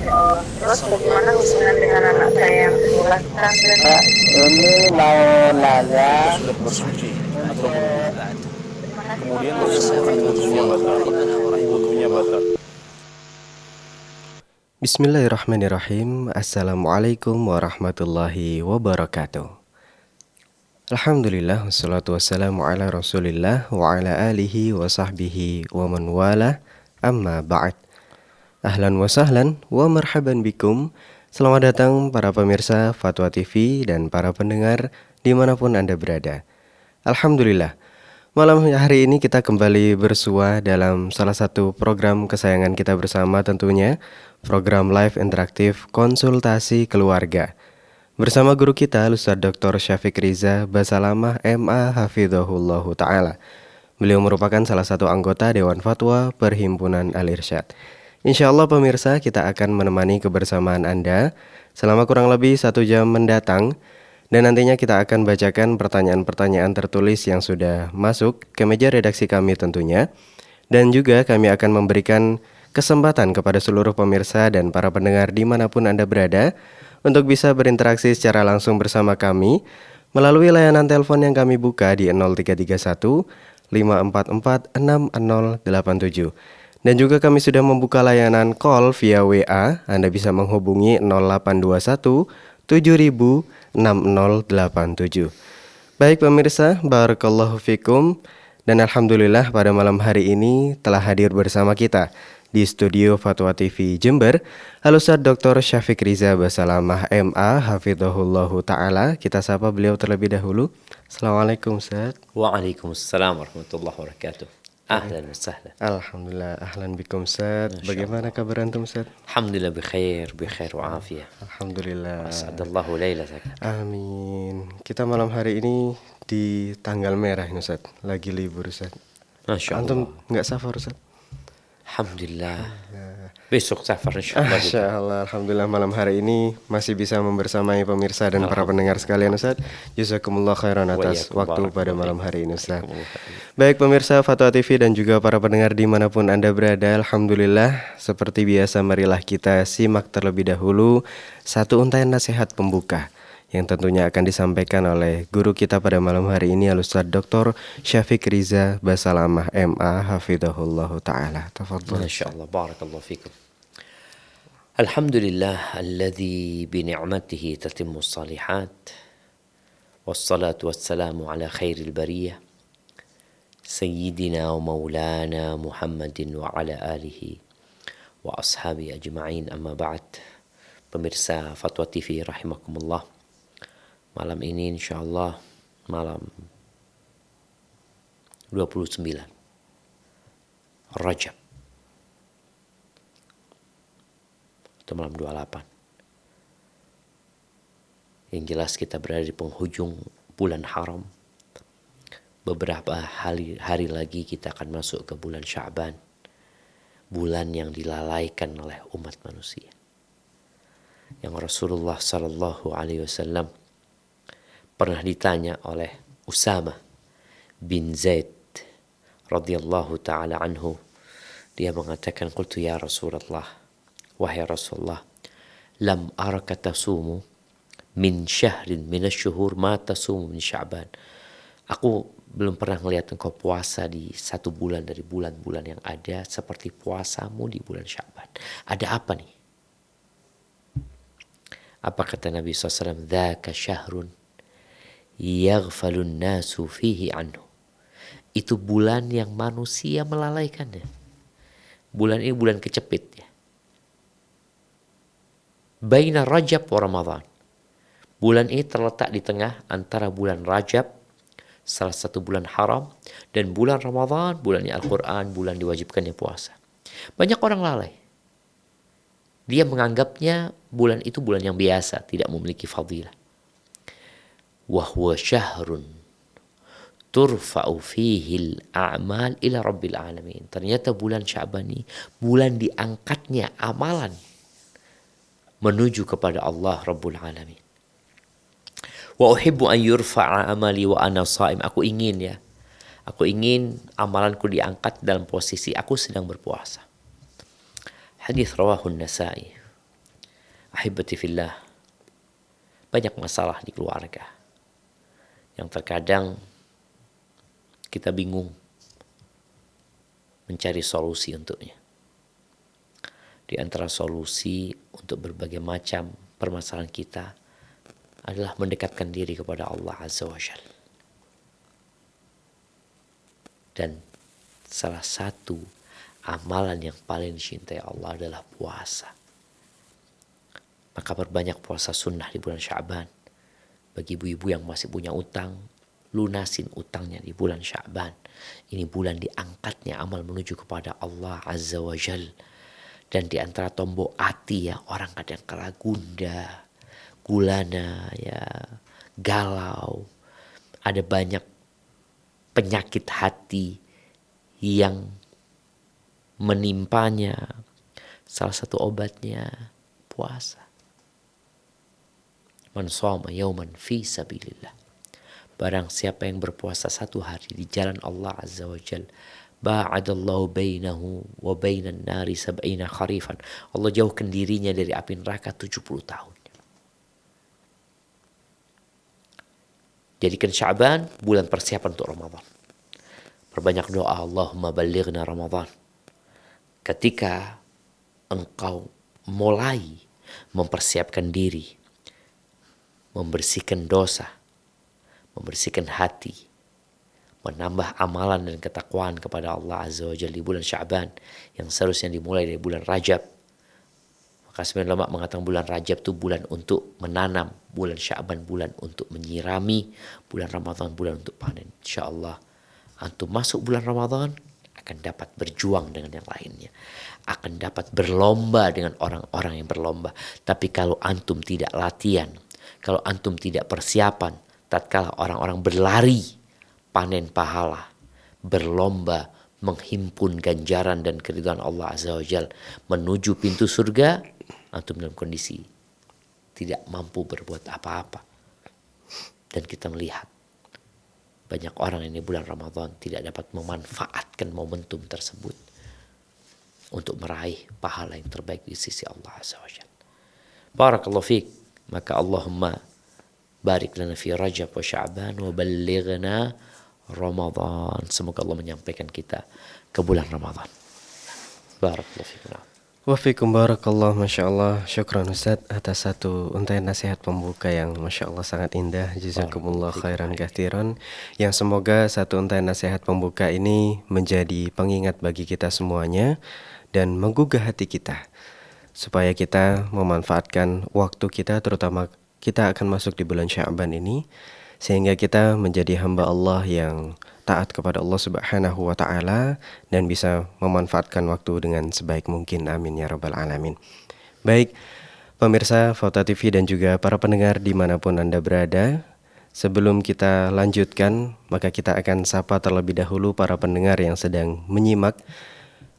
ya Allah. Terus bagaimana hubungan dengan anak saya yang sekolah pesantren? Ini mau nanya sudah bersuci atau belum? Terima kasih Kemudian Bapak. wudhunya batal. Wudhunya batal. Bismillahirrahmanirrahim. Assalamualaikum warahmatullahi wabarakatuh. Alhamdulillah, wassalatu wassalamu ala rasulillah wa ala alihi wa sahbihi wa man wala, amma ba'd. Ahlan wa sahlan wa marhaban bikum. Selamat datang para pemirsa Fatwa TV dan para pendengar dimanapun Anda berada. Alhamdulillah, malam hari ini kita kembali bersua dalam salah satu program kesayangan kita bersama, tentunya program live interaktif konsultasi keluarga bersama guru kita Ustaz Dr. Syafiq Riza Basalamah MA Hafidhahullahu Ta'ala. Beliau merupakan salah satu anggota Dewan Fatwa Perhimpunan Al-Irsyad. Insya Allah pemirsa, kita akan menemani kebersamaan Anda selama kurang lebih 1 jam mendatang. Dan nantinya kita akan bacakan pertanyaan-pertanyaan tertulis yang sudah masuk ke meja redaksi kami tentunya. Dan juga kami akan memberikan kesempatan kepada seluruh pemirsa dan para pendengar dimanapun Anda berada untuk bisa berinteraksi secara langsung bersama kami melalui layanan telepon yang kami buka di 0331 544 6087. Dan juga kami sudah membuka layanan call via WA. Anda bisa menghubungi 0821 706087. Baik pemirsa, barakallahu fikum. Dan alhamdulillah pada malam hari ini telah hadir bersama kita di studio Fatwa TV Jember Al-Ustaz Dr. Syafiq Riza Basalamah MA Hafidhahullahu Ta'ala. Kita sapa beliau terlebih dahulu. Assalamualaikum Ustaz. Waalaikumsalam warahmatullahi wabarakatuh. Ahlan wa sahlan. Alhamdulillah, ahlan bikum Ustaz. Bagaimana kabar antum Ustaz? Alhamdulillah bikhair wa afiyah. Alhamdulillah. Asadallahu lailatak. Amin. Kita malam hari ini di tanggal merah ini Ustaz. Lagi libur Ustaz. Masya Allah. Antum nggak safar Ustaz? Alhamdulillah. Besok safar insyaallah. Masya Allah, alhamdulillah malam hari ini masih bisa membersamai pemirsa dan para pendengar sekalian Ustaz. Jazakumullah khairan atas waktu pada malam hari ini Ustaz. Baik pemirsa Fatwa TV dan juga para pendengar dimanapun Anda berada, alhamdulillah seperti biasa marilah kita simak terlebih dahulu satu untaian nasihat pembuka yang tentunya akan disampaikan oleh guru kita pada malam hari ini Al-Ustaz Dr. Syafiq Riza Basalamah MA Hafidhahullahu Ta'ala. Tafadhol. Masyaallah, barakallahu fikum. Alhamdulillah alladzi bi ni'matihi tatimmu shalihat. Wassalatu wassalamu ala khairil bariyah. Sayyidina wa maulana Muhammadin wa ala alihi wa ashabi ajma'in, amma ba'd. Pemirsa Fatwa TV rahimakumullah. Malam ini insyaallah malam 29 Rajab atau malam 28. Yang jelas kita berada di penghujung bulan haram. Beberapa hari lagi kita akan masuk ke bulan Sya'ban, bulan yang dilalaikan oleh umat manusia. Yang Rasulullah sallallahu alaihi wasallam pernah ditanya oleh Usama bin Zaid radhiyallahu taala anhu. Dia mengatakan, qultu ya Rasulullah, wahai Rasulullah, lam araka tasumu min syahrin minasyuhur ma tasumu min Sya'ban. Aku belum pernah melihat engkau puasa di satu bulan dari bulan-bulan yang ada seperti puasamu di bulan Sya'ban. Ada apa nih? Apa kata Nabi SAW? Dzaka syahrun yaghfalun nasu fihi anhu. Itu bulan yang manusia melalaikannya. Bulan ini bulan kecepit ya. Baina Rajab wa Ramadan. Bulan ini terletak di tengah antara bulan Rajab, salah satu bulan haram, dan bulan Ramadan, bulannya Al-Quran, bulan diwajibkannya puasa. Banyak orang lalai. Dia menganggapnya bulan itu bulan yang biasa, tidak memiliki fadilah. Wahwa syahrun turfa'u fihil a'mal ila rabbil alamin. Ternyata bulan Sya'ban ini bulan diangkatnya amalan menuju kepada Allah Rabbul Alamin. Wa uhibbu an yurfa'a amali wa ana sha'im. Aku ingin amalanku diangkat dalam posisi aku sedang berpuasa. Hadis rawahun Nasa'i. Ahibati fillah, banyak masalah di keluarga yang terkadang kita bingung mencari solusi untuknya. Di antara solusi untuk berbagai macam permasalahan kita adalah mendekatkan diri kepada Allah Azza wa Jalla. Dan salah satu amalan yang paling dicintai Allah adalah puasa. Maka perbanyak puasa sunnah di bulan Sya'ban. Bagi ibu-ibu yang masih punya utang, lunasin utangnya di bulan Sya'ban. Ini bulan diangkatnya amal menuju kepada Allah Azza wa Jal. Dan di antara tombok hati ya, orang kadang kala gundah, gulana, ya, galau. Ada banyak penyakit hati yang menimpanya. Salah satu obatnya puasa. Man shoma yauman fi sabilillah. Barang siapa yang berpuasa satu hari di jalan Allah Azza wa Jal, ba'adallahu bainahu wa bainan nari sab'ina kharifan. Allah jauhkan dirinya dari api neraka 70 tahun. Jadikan Sya'ban bulan persiapan untuk Ramadan. Perbanyak doa, Allahumma ballighna Ramadan. Ketika engkau mulai mempersiapkan diri, membersihkan dosa, membersihkan hati, menambah amalan dan ketakwaan kepada Allah Azza wa Jalla di bulan Sya'ban yang seharusnya dimulai dari bulan Rajab. Maka sebagian ulama mengatakan bulan Rajab itu bulan untuk menanam, bulan Sya'ban bulan untuk menyirami, bulan Ramadan bulan untuk panen. Insyaallah antum masuk bulan Ramadan akan dapat berjuang dengan yang lainnya, akan dapat berlomba dengan orang-orang yang berlomba. Tapi kalau antum tidak latihan, kalau antum tidak persiapan, tatkala orang-orang berlari panen pahala, berlomba menghimpun ganjaran dan keridhaan Allah Azza wa Jal menuju pintu surga, antum dalam kondisi tidak mampu berbuat apa-apa. Dan kita melihat banyak orang ini bulan Ramadan tidak dapat memanfaatkan momentum tersebut untuk meraih pahala yang terbaik di sisi Allah Azza wa Jal. Barakallahu fiik. Maka Allahumma barik lana fi Rajab wa Sya'ban wa ballighna Ramadan. Semoga Allah menyampaikan kita ke bulan Ramadan. Barakallahu fiikum. Wafikum barakallah, Masya Allah. Syukran Ustaz atas satu untayan nasihat pembuka yang Masya Allah sangat indah. Jazakumullah khairan kathiran. Yang semoga satu untayan nasihat pembuka ini menjadi pengingat bagi kita semuanya dan menggugah hati kita, supaya kita memanfaatkan waktu kita, terutama kita akan masuk di bulan Sya'ban ini, sehingga kita menjadi hamba Allah yang taat kepada Allah Subhanahu wa Ta'ala dan bisa memanfaatkan waktu dengan sebaik mungkin. Amin ya Rabbal Alamin. Baik, pemirsa Fauta TV dan juga para pendengar dimanapun Anda berada, sebelum kita lanjutkan, maka kita akan sapa terlebih dahulu para pendengar yang sedang menyimak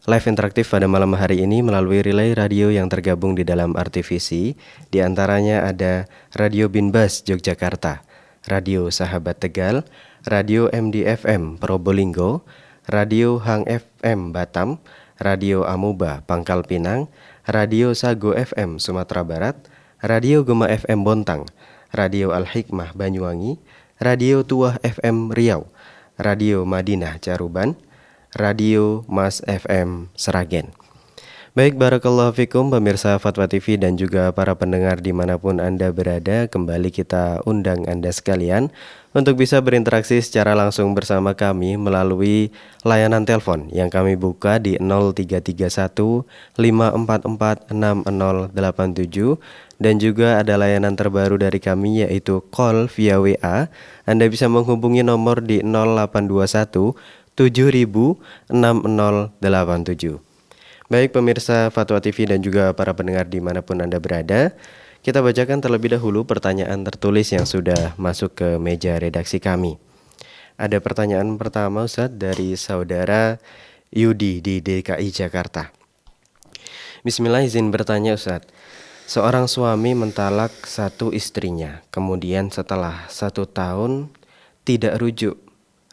live interaktif pada malam hari ini melalui relay radio yang tergabung di dalam RTVC. Di antaranya ada Radio Binbas Yogyakarta, Radio Sahabat Tegal, Radio MDFM Probolinggo, Radio Hang FM Batam, Radio Amuba Pangkal Pinang, Radio Sago FM Sumatera Barat, Radio Gema FM Bontang, Radio Al-Hikmah Banyuwangi, Radio Tuah FM Riau, Radio Madinah Caruban, Radio Mas FM Seragen. Baik, barakallahu fikum pemirsa Fatwa TV dan juga para pendengar dimanapun Anda berada. Kembali kita undang Anda sekalian untuk bisa berinteraksi secara langsung bersama kami melalui layanan telepon yang kami buka di 0331 544 6087. Dan juga ada layanan terbaru dari kami yaitu call via WA. Anda bisa menghubungi nomor di 0821 7000 6087. Baik pemirsa Fatwa TV dan juga para pendengar dimanapun Anda berada, kita bacakan terlebih dahulu pertanyaan tertulis yang sudah masuk ke meja redaksi kami. Ada pertanyaan pertama Ustaz dari saudara Yudi di DKI Jakarta. Bismillah, izin bertanya Ustaz. Seorang suami mentalak satu istrinya, kemudian setelah 1 tahun tidak rujuk,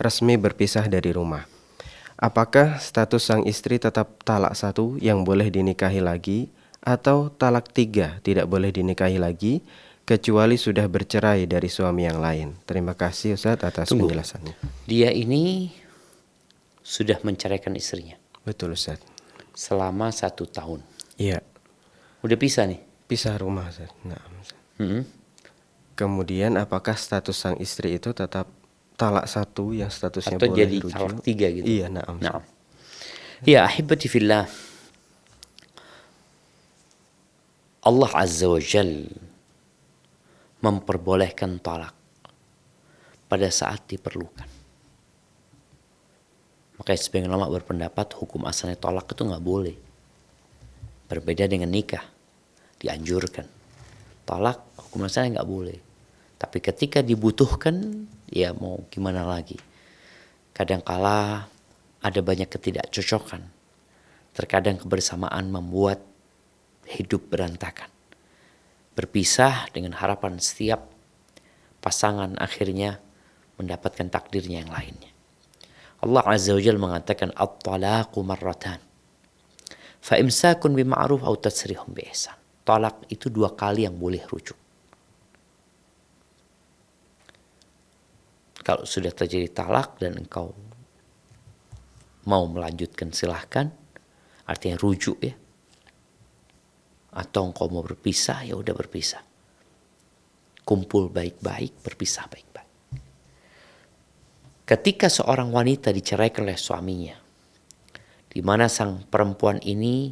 resmi berpisah dari rumah. Apakah status sang istri tetap talak 1 yang boleh dinikahi lagi, atau talak 3 tidak boleh dinikahi lagi kecuali sudah bercerai dari suami yang lain? Terima kasih Ustaz atas Tunggu. penjelasannya. Dia ini sudah menceraikan istrinya Betul Ustaz. selama 1 tahun. Iya, Udah pisah nih. pisah rumah Ustaz. Nah, Ustaz. Mm-mm. Kemudian apakah status sang istri itu tetap talak 1 yang statusnya Atau boleh jadi rujuk? talak 3 gitu. Iya, na'am. Nah. Ya ahibati fillah. Allah Azza wa Jal memperbolehkan talak pada saat diperlukan. Makanya sebagian ulama berpendapat hukum asalnya talak itu nggak boleh. Berbeda dengan nikah, dianjurkan. Talak hukum asalnya nggak boleh. Tapi ketika dibutuhkan, ya mau gimana lagi. Kadangkala ada banyak ketidakcocokan. Terkadang kebersamaan membuat hidup berantakan. Berpisah dengan harapan setiap pasangan akhirnya mendapatkan takdirnya yang lainnya. Allah Azza wa Jalla mengatakan at-talaqu marratan. Fa imsakun bima'ruf aw tasrihum bi ihsan. Talak itu 2 kali yang boleh rujuk. Kalau sudah terjadi talak dan engkau mau melanjutkan silahkan, artinya rujuk ya. Atau engkau mau berpisah, ya udah berpisah. Kumpul baik-baik, berpisah baik-baik. Ketika seorang wanita diceraikan oleh suaminya, di mana sang perempuan ini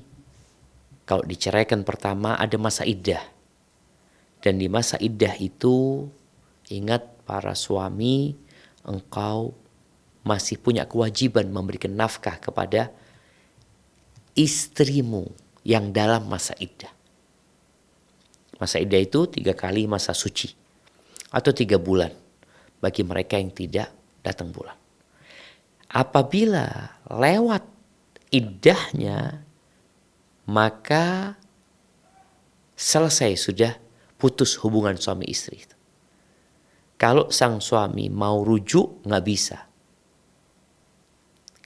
kalau diceraikan pertama ada masa iddah. Dan di masa iddah itu ingat para suami, engkau masih punya kewajiban memberikan nafkah kepada istrimu yang dalam masa iddah. Masa iddah itu 3 kali masa suci atau 3 bulan bagi mereka yang tidak datang bulan. Apabila lewat iddahnya, maka selesai sudah putus hubungan suami istri itu. Kalau sang suami mau rujuk, nggak bisa.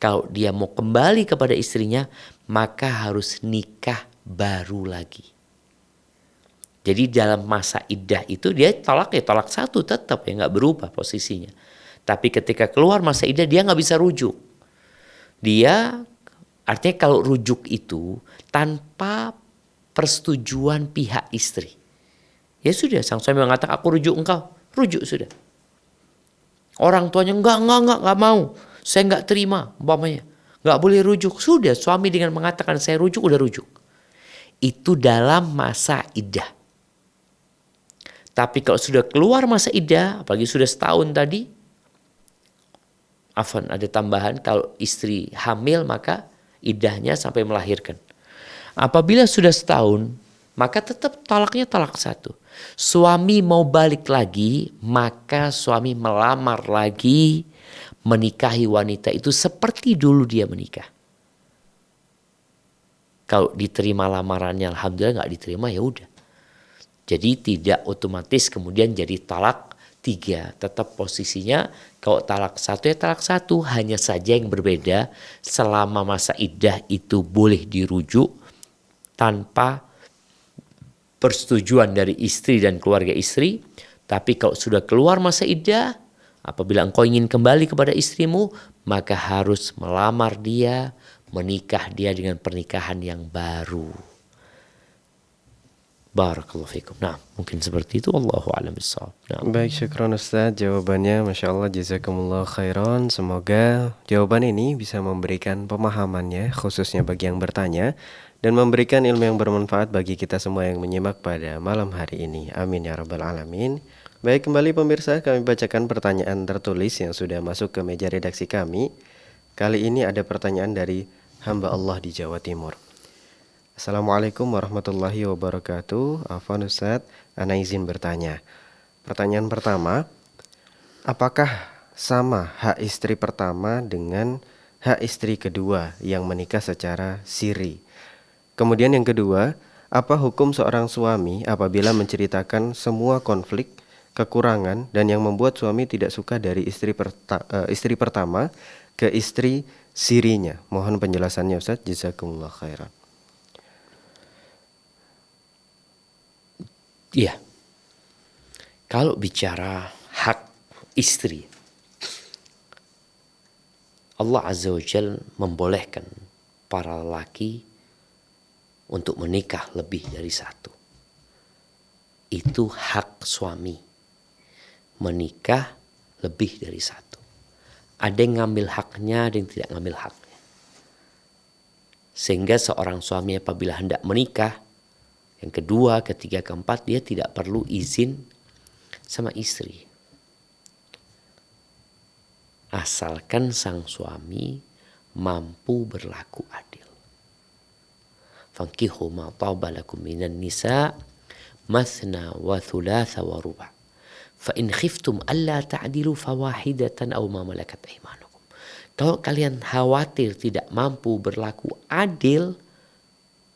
Kalau dia mau kembali kepada istrinya, maka harus nikah baru lagi. Jadi dalam masa iddah itu dia talak ya talak 1 tetap ya nggak berubah posisinya. Tapi ketika keluar masa iddah dia nggak bisa rujuk. Dia artinya kalau rujuk itu tanpa persetujuan pihak istri. Ya sudah sang suami mengatakan aku rujuk engkau. Rujuk sudah. Orang tuanya enggak mau. Saya enggak terima umpamanya. Enggak boleh rujuk. Sudah suami dengan mengatakan saya rujuk udah rujuk. Itu dalam masa iddah. Tapi kalau sudah keluar masa iddah, apalagi sudah setahun tadi, ada tambahan kalau istri hamil maka iddahnya sampai melahirkan. Apabila sudah setahun, maka tetap talaknya talak 1. Suami mau balik lagi, maka suami melamar lagi, menikahi wanita itu seperti dulu dia menikah. Kalau diterima lamarannya, alhamdulillah, nggak diterima ya udah. Jadi tidak otomatis kemudian jadi talak 3. Tetap posisinya kalau talak 1 ya talak 1. Hanya saja yang berbeda selama masa iddah itu boleh dirujuk tanpa persetujuan dari istri dan keluarga istri. Tapi kalau sudah keluar masa iddah, apabila engkau ingin kembali kepada istrimu, maka harus melamar dia, menikah dia dengan pernikahan yang baru. Barakallahu fikum. Nah, mungkin seperti itu. Wallahu a'lam bishawab. Nah. Baik, syukran Ustaz jawabannya. Masya Allah, jazakumullah khairan. Semoga jawaban ini bisa memberikan pemahamannya, khususnya bagi yang bertanya, dan memberikan ilmu yang bermanfaat bagi kita semua yang menyimak pada malam hari ini. Amin ya rabbal alamin. Baik, kembali pemirsa, kami bacakan pertanyaan tertulis yang sudah masuk ke meja redaksi kami. Kali ini ada pertanyaan dari hamba Allah di Jawa Timur. Assalamualaikum warahmatullahi wabarakatuh. Afwan Ustaz, ana izin bertanya. Pertanyaan pertama, apakah sama hak istri pertama dengan hak istri kedua yang menikah secara siri? Kemudian yang kedua, apa hukum seorang suami apabila menceritakan semua konflik, kekurangan, dan yang membuat suami tidak suka dari istri pertama ke istri sirinya? Mohon penjelasannya Ustaz, jazakumullah khairan. Iya. Kalau bicara hak istri, Allah Azza wa Jalla membolehkan para lelaki untuk menikah lebih dari satu. Itu hak suami. Menikah lebih dari satu. Ada yang ngambil haknya, ada yang tidak ngambil haknya. Sehingga seorang suami apabila hendak menikah, yang kedua, ketiga, keempat, dia tidak perlu izin sama istri. Asalkan sang suami mampu berlaku adil. Fankihu ma taba lakum minan nisa mathna wa thulatha wa ruba'. Fa in khiftum alla ta'dilu fawahidatan aw ma malakat aymanukum. Kalau kalian khawatir tidak mampu berlaku adil,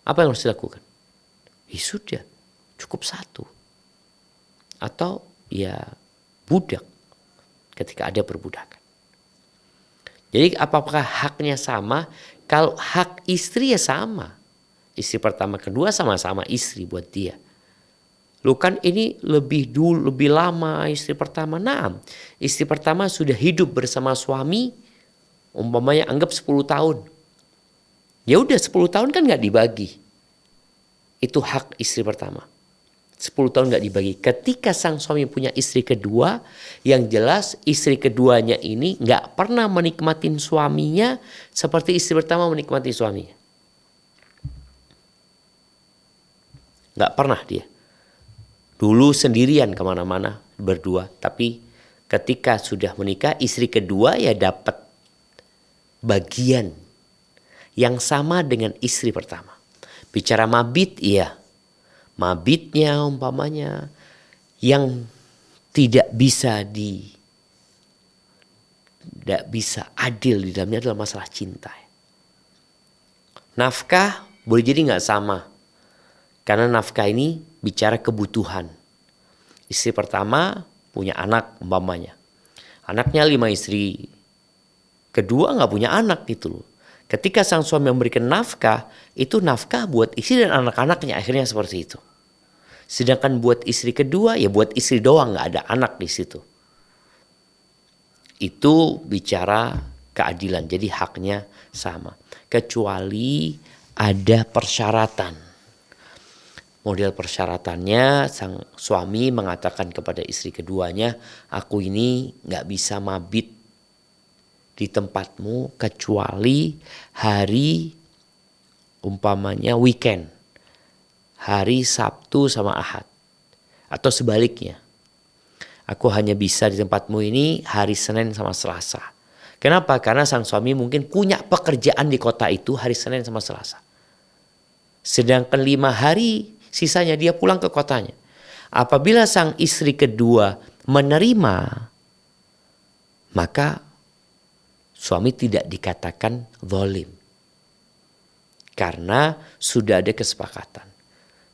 apa yang harus dilakukan? Ya sudah, cukup satu. Atau ya budak ketika ada perbudakan. Jadi apakah haknya sama? Kalau hak istri ya sama. Istri pertama kedua sama-sama istri buat dia. Lu kan ini lebih lama istri pertama. Nah, istri pertama sudah hidup bersama suami, umpamanya anggap 10 tahun. Ya udah 10 tahun kan gak dibagi. Itu hak istri pertama. 10 tahun gak dibagi. Ketika sang suami punya istri kedua, yang jelas istri keduanya ini gak pernah menikmatin suaminya seperti istri pertama menikmati suaminya. Gak pernah dia. Dulu sendirian kemana-mana berdua. Tapi ketika sudah menikah, istri kedua ya dapat bagian yang sama dengan istri pertama. Bicara mabit, iya. Mabitnya umpamanya yang tidak bisa adil di dalamnya adalah masalah cinta. Nafkah boleh jadi nggak sama. Karena nafkah ini bicara kebutuhan. Istri pertama punya anak umpamanya. Anaknya 5 istri. Kedua nggak punya anak gitu loh. Ketika sang suami memberikan nafkah, itu nafkah buat istri dan anak-anaknya, akhirnya seperti itu. Sedangkan buat istri kedua, ya buat istri doang, nggak ada anak di situ. Itu bicara keadilan, jadi haknya sama. Kecuali ada persyaratan. Model persyaratannya, sang suami mengatakan kepada istri keduanya, aku ini nggak bisa mabit di tempatmu kecuali hari umpamanya weekend. Hari Sabtu sama Ahad. Atau sebaliknya. Aku hanya bisa di tempatmu ini hari Senin sama Selasa. Kenapa? Karena sang suami mungkin punya pekerjaan di kota itu hari Senin sama Selasa. Sedangkan 5 hari sisanya dia pulang ke kotanya. Apabila sang istri kedua menerima, maka suami tidak dikatakan zalim. Karena sudah ada kesepakatan.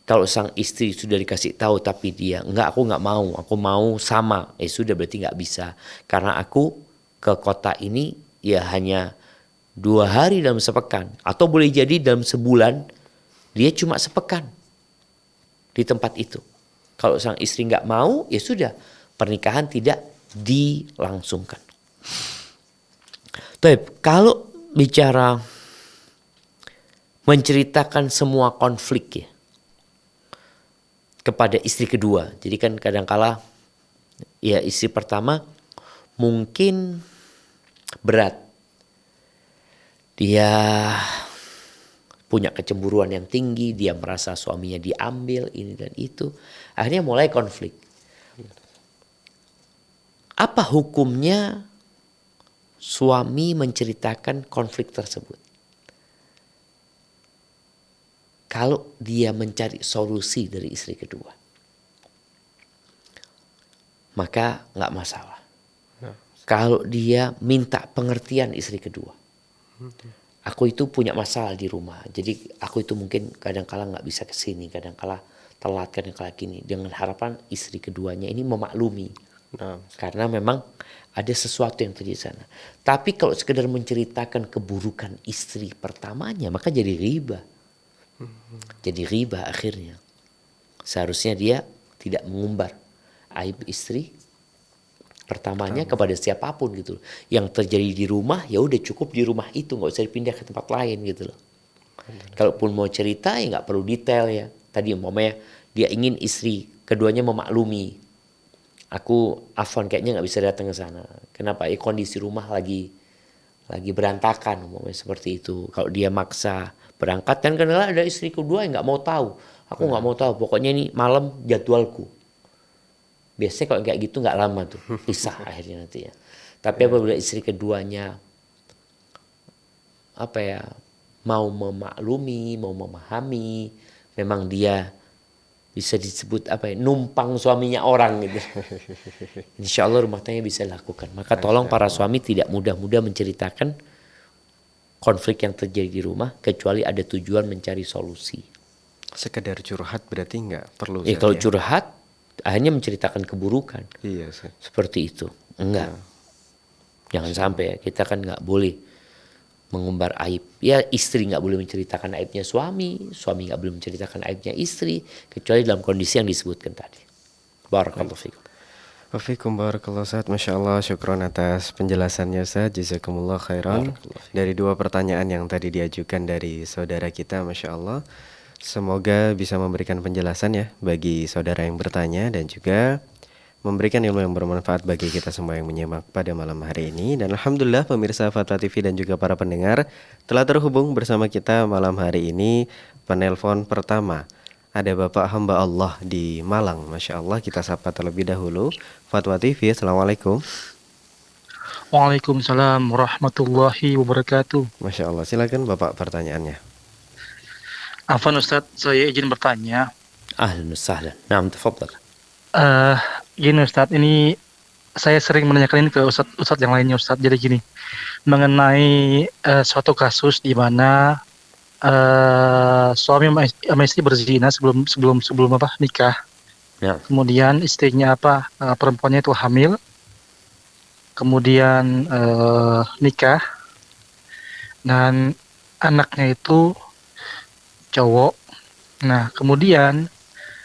Kalau sang istri sudah dikasih tahu tapi dia enggak, aku enggak mau, aku mau sama. Sudah berarti enggak bisa. Karena aku ke kota ini ya hanya 2 hari dalam sepekan. Atau boleh jadi dalam sebulan dia cuma sepekan di tempat itu. Kalau sang istri enggak mau, ya sudah, pernikahan tidak dilangsungkan. Tapi kalau bicara menceritakan semua konflik ya kepada istri kedua. Jadi kan kadangkala ya istri pertama mungkin berat. Dia punya kecemburuan yang tinggi, dia merasa suaminya diambil ini dan itu. Akhirnya mulai konflik. Apa hukumnya suami menceritakan konflik tersebut? Kalau dia mencari solusi dari istri kedua, maka nggak masalah. Kalau dia minta pengertian istri kedua, aku itu punya masalah di rumah, jadi aku itu mungkin kadang-kala nggak bisa kesini, kadang-kala telat, kadang-kala gini, dengan harapan istri keduanya ini memaklumi, karena memang ada sesuatu yang terjadi di sana. Tapi kalau sekedar menceritakan keburukan istri pertamanya, maka jadi riba. Jadi riba akhirnya. Seharusnya dia tidak mengumbar aib istri pertamanya kepada siapapun gitu loh. Yang terjadi di rumah ya udah cukup di rumah itu, nggak usah dipindah ke tempat lain gitu loh. Kalaupun mau cerita ya nggak perlu detail ya. Tadi umpamanya dia ingin istri keduanya memaklumi, aku Afwan kayaknya nggak bisa datang ke sana. Kenapa? Kondisi rumah lagi berantakan umpamanya seperti itu. Kalau dia maksa berangkat kan kadang ada istri kedua yang nggak mau tahu. Aku nggak mau tahu. Pokoknya ini malam jadwalku. Biasanya kalau kayak gitu nggak lama tuh pisah akhirnya nanti ya. Tapi apabila istri keduanya mau memaklumi, mau memahami, memang dia bisa disebut numpang suaminya orang gitu. Insya Allah rumah tangga bisa lakukan. Maka tolong para suami tidak mudah-mudah menceritakan konflik yang terjadi di rumah kecuali ada tujuan mencari solusi. Sekedar curhat berarti nggak perlu. Kalau curhat hanya menceritakan keburukan. Iya sih. Seperti itu. Enggak. Jangan sampai ya. Kita kan nggak boleh mengumbar aib. Ya istri nggak boleh menceritakan aibnya suami nggak boleh menceritakan aibnya istri, kecuali dalam kondisi yang disebutkan tadi. Barakallahu fikum. Wafikum barakallahu Ustaz. Masya Allah, syukron atas penjelasannya Ustaz. Jazakumullah khairan. Dari dua pertanyaan yang tadi diajukan dari saudara kita, Masya Allah, semoga bisa memberikan penjelasan ya bagi saudara yang bertanya dan juga memberikan ilmu yang bermanfaat bagi kita semua yang menyimak pada malam hari ini. Dan Alhamdulillah pemirsa Fatwa TV dan juga para pendengar telah terhubung bersama kita malam hari ini. Penelpon pertama ada Bapak hamba Allah di Malang. Masya Allah, kita sapa terlebih dahulu. Fatwa TV, Assalamualaikum. Waalaikumsalam warahmatullahi wabarakatuh. Masya Allah, silakan Bapak pertanyaannya. Afwan Ustadz, saya izin bertanya. Ahlan wa sahlan. Naam, tafadhal. Gini Ustadz, ini saya sering menanyakan ini ke Ustadz yang lainnya Ustadz. Jadi gini, mengenai suatu kasus di mana suami sama istri berzina sebelum nikah. Ya. Kemudian istrinya perempuannya itu hamil. Kemudian nikah. Dan anaknya itu cowok. Nah, kemudian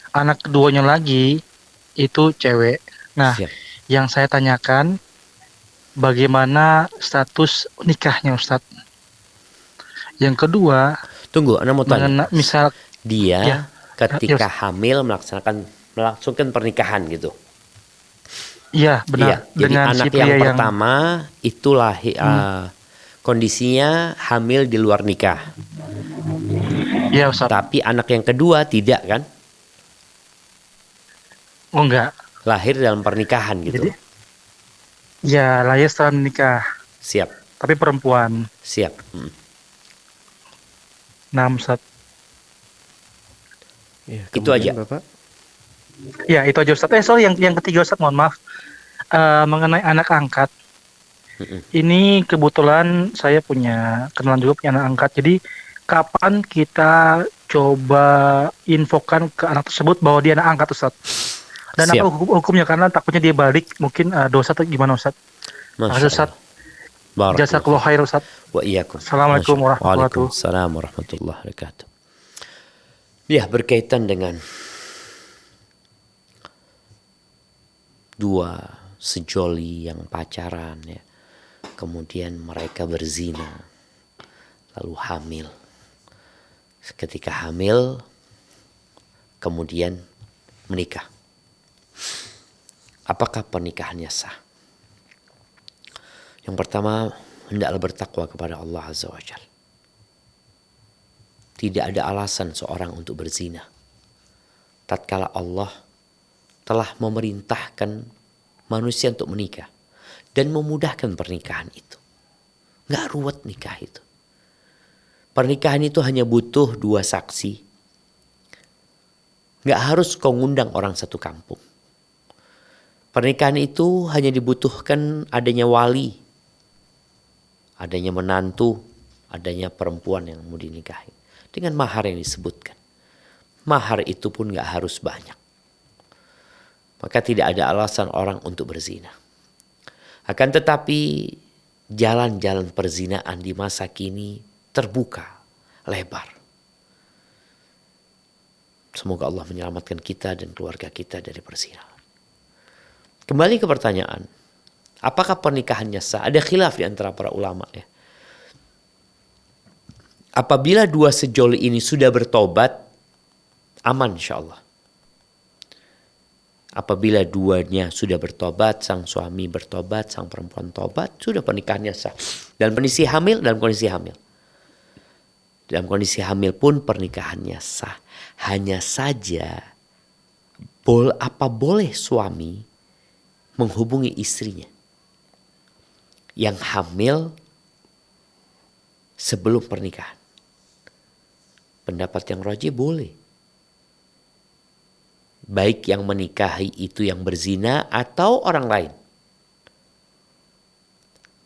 anak keduanya lagi itu cewek. Nah, Siap. yang saya tanyakan bagaimana status nikahnya Ustadz? Yang kedua, Tunggu, Anda mau tanya. misal Dia Ya. ketika Ya, hamil melangsungkan pernikahan gitu. iya benar, Iya. Jadi dengan anak si pria yang yang pertama itu kondisinya hamil di luar nikah. iya Ustadz. Tapi anak yang kedua tidak kan? Oh enggak. Lahir dalam pernikahan gitu. Jadi ya lahir setelah menikah, Siap. tapi perempuan. Siap. Nah, Ustadz. Ya, Itu aja. Bapak. Ya, itu aja Ustadz. Sorry, yang ketiga Ustadz, mohon maaf. Mengenai anak angkat. Ini kebetulan saya kenalan juga punya anak angkat. Jadi kapan kita coba infokan ke anak tersebut bahwa dia anak angkat Ustadz? Dan Siap. apa hukumnya, karena takutnya dia balik mungkin dosa atau gimana Ustadz? Masya Ustadz. Allah. Jazakallahu khair Ustadz. Wa iyyakum. Assalamualaikum Masya Allah. warahmatullahi Waalaikumsalam warahmatullahi wabarakatuh. Ya, berkaitan dengan dua sejoli yang pacaran ya. Kemudian mereka berzina. Lalu hamil. Ketika hamil kemudian menikah. Apakah pernikahannya sah? Yang pertama, hendaklah bertakwa kepada Allah Azza wa Jalla. Tidak ada alasan seorang untuk berzina. Tatkala Allah telah memerintahkan manusia untuk menikah dan memudahkan pernikahan itu. Nggak ruwet nikah itu. Pernikahan itu hanya butuh 2 saksi. Nggak harus kau ngundang orang satu kampung. Pernikahan itu hanya dibutuhkan adanya wali, adanya menantu, adanya perempuan yang mau dinikahi. Dengan mahar yang disebutkan. Mahar itu pun gak harus banyak. Maka tidak ada alasan orang untuk berzina. Akan tetapi jalan-jalan perzinaan di masa kini terbuka, lebar. Semoga Allah menyelamatkan kita dan keluarga kita dari perzinahan. Kembali ke pertanyaan, apakah pernikahannya sah? Ada khilaf di antara para ulama ya. Apabila dua sejoli ini sudah bertobat, aman insya Allah. Apabila duanya sudah bertobat, sang suami bertobat, sang perempuan tobat, sudah pernikahannya sah. Dan kondisi hamil, dalam kondisi hamil. Dalam kondisi hamil pun pernikahannya sah. Hanya saja, apa boleh suami menghubungi istrinya yang hamil sebelum pernikahan? Pendapat yang rajih boleh. Baik yang menikahi itu yang berzina atau orang lain.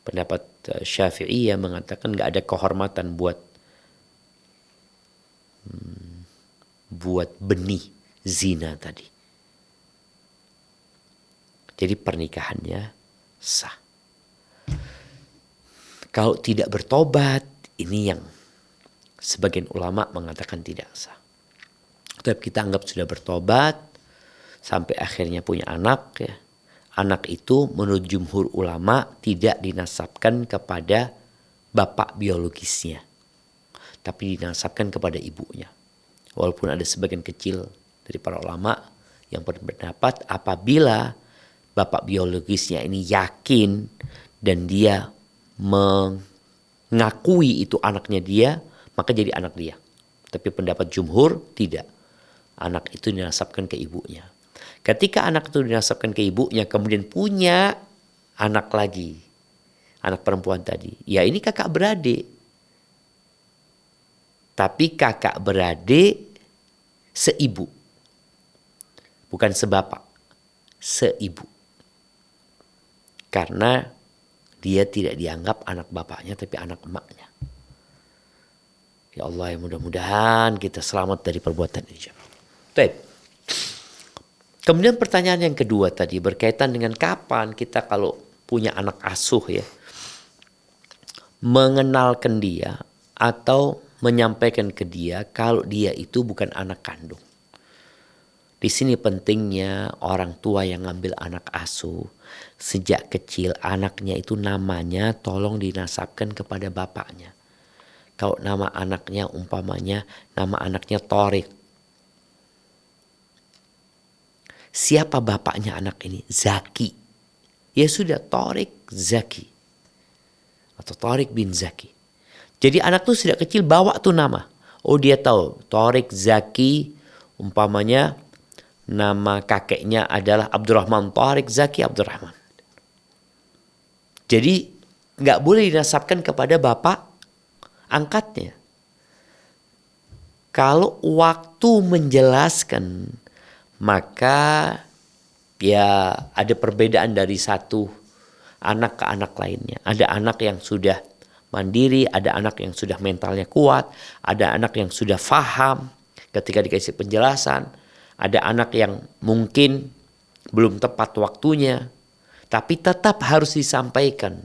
Pendapat Syafi'i yang mengatakan gak ada kehormatan buat benih zina tadi. Jadi pernikahannya sah. Kalau tidak bertobat, ini yang sebagian ulama mengatakan tidak sah. Tapi kita anggap sudah bertobat, sampai akhirnya punya anak ya. Anak itu menurut jumhur ulama tidak dinasabkan kepada bapak biologisnya. Tapi dinasabkan kepada ibunya. Walaupun ada sebagian kecil dari para ulama yang berpendapat apabila bapak biologisnya ini yakin dan dia mengakui itu anaknya dia, maka jadi anak dia. Tapi pendapat jumhur tidak. Anak itu dinasabkan ke ibunya. Ketika anak itu dinasabkan ke ibunya, kemudian punya anak lagi. Anak perempuan tadi. Ya ini kakak beradik. Tapi kakak beradik seibu. Bukan sebapak. Seibu. Karena dia tidak dianggap anak bapaknya, tapi anak emaknya. Ya Allah, ya mudah-mudahan kita selamat dari perbuatan ini. Baik. Kemudian pertanyaan yang kedua tadi berkaitan dengan kapan kita kalau punya anak asuh ya. Mengenalkan dia atau menyampaikan ke dia kalau dia itu bukan anak kandung. Di sini pentingnya orang tua yang ngambil anak asuh sejak kecil anaknya itu namanya tolong dinasabkan kepada bapaknya. Kalau nama anaknya umpamanya nama anaknya Torik. Siapa bapaknya anak ini? Zaki. Ya sudah, Torik Zaki. Atau Torik bin Zaki. Jadi anak tuh sejak kecil bawa tuh nama. Oh dia tahu, Torik Zaki umpamanya nama kakeknya adalah Abdurrahman. Torik Zaki Abdurrahman. Jadi gak boleh dinasabkan kepada bapak angkatnya. Kalau waktu menjelaskan, maka ya ada perbedaan dari satu anak ke anak lainnya. Ada anak yang sudah mandiri, ada anak yang sudah mentalnya kuat, ada anak yang sudah faham ketika dikasih penjelasan, ada anak yang mungkin belum tepat waktunya, tapi tetap harus disampaikan.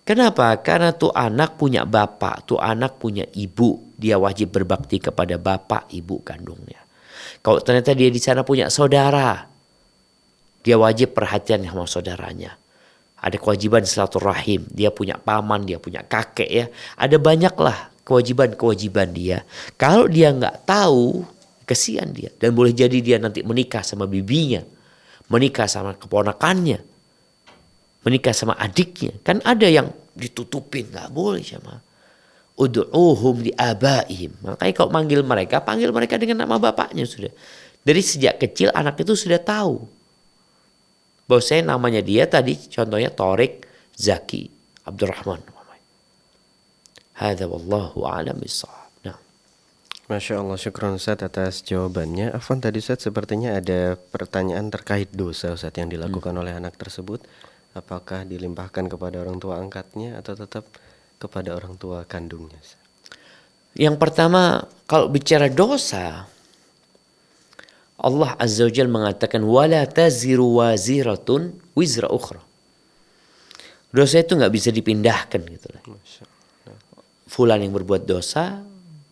Kenapa? Karena tuh anak punya bapak, tuh anak punya ibu, dia wajib berbakti kepada bapak ibu kandungnya. Kalau ternyata dia di sana punya saudara, dia wajib perhatian sama saudaranya. Ada kewajiban silaturahim, dia punya paman, dia punya kakek ya. Ada banyaklah kewajiban-kewajiban dia. Kalau dia nggak tahu, kesian dia. Dan boleh jadi dia nanti menikah sama bibinya, menikah sama keponakannya, menikah sama adiknya. Kan ada yang ditutupin, nggak boleh sama. Ud'uhum li abaihim. Makanya kalau panggil mereka dengan nama bapaknya sudah. Dari sejak kecil anak itu sudah tahu bahwa saya namanya dia tadi contohnya Torik Zaki Abdurrahman. Hadza wallahu a'lam bissawab. Nah. Masya Allah, syukron Ustaz atas jawabannya. Afwan, tadi Ustaz sepertinya ada pertanyaan terkait dosa Ustaz yang dilakukan oleh anak tersebut. Apakah dilimpahkan kepada orang tua angkatnya atau tetap kepada orang tua kandungnya? Yang pertama, kalau bicara dosa, Allah Azza wa Jalla mengatakan wala taziru waziratun wizra ukhra. Dosa itu nggak bisa dipindahkan gitu lah. Fulan yang berbuat dosa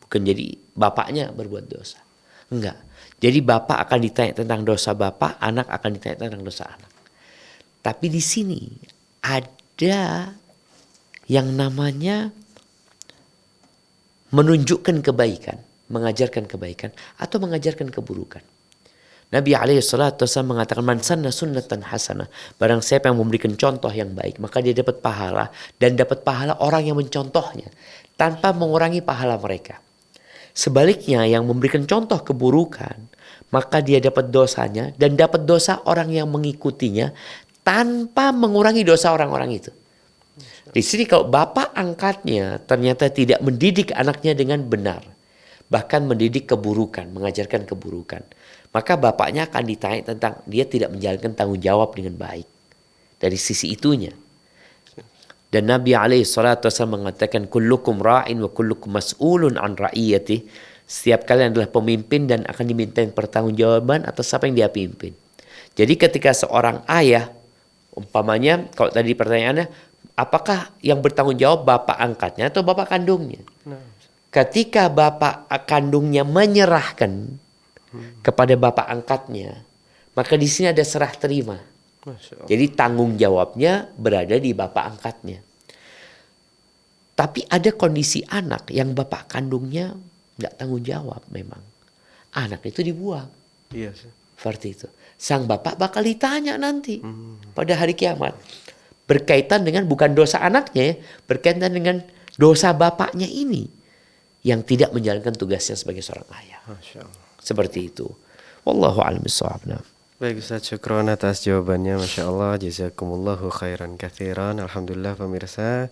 bukan jadi bapaknya berbuat dosa. Enggak. Jadi bapak akan ditanya tentang dosa bapak, anak akan ditanya tentang dosa anak. Tapi di sini ada yang namanya menunjukkan kebaikan, mengajarkan kebaikan atau mengajarkan keburukan. Nabi SAW mengatakan, man sanna sunnatan hasanah. Barang siapa yang memberikan contoh yang baik, maka dia dapat pahala. Dan dapat pahala orang yang mencontohnya, tanpa mengurangi pahala mereka. Sebaliknya, yang memberikan contoh keburukan, maka dia dapat dosanya dan dapat dosa orang yang mengikutinya, tanpa mengurangi dosa orang-orang itu. Di sini kalau bapak angkatnya ternyata tidak mendidik anaknya dengan benar, bahkan mendidik keburukan, mengajarkan keburukan, maka bapaknya akan ditanya tentang dia tidak menjalankan tanggung jawab dengan baik. Dari sisi itunya. Dan Nabi SAW mengatakan, kullukum ra'in wa kullukum mas'ulun an ra'iyati. Setiap kalian adalah pemimpin dan akan dimintain pertanggungjawaban atas apa yang dia pimpin. Jadi ketika seorang ayah, umpamanya kalau tadi pertanyaannya, apakah yang bertanggung jawab bapak angkatnya atau bapak kandungnya? Ketika bapak kandungnya menyerahkan kepada bapak angkatnya, maka di sini ada serah terima. Jadi tanggung jawabnya berada di bapak angkatnya. Tapi ada kondisi anak yang bapak kandungnya nggak tanggung jawab memang. Anak itu dibuang. Iya sih. Seperti itu. Sang bapak bakal ditanya nanti pada hari kiamat. Berkaitan dengan bukan dosa anaknya, berkaitan dengan dosa bapaknya ini yang tidak menjalankan tugasnya sebagai seorang ayah. Masya Allah. Seperti itu. Wallahu a'lam bishawab. Baik Ustaz, syukron atas jawabannya. Masya Allah, jazakumullahu khairan kathiran. Alhamdulillah pemirsa,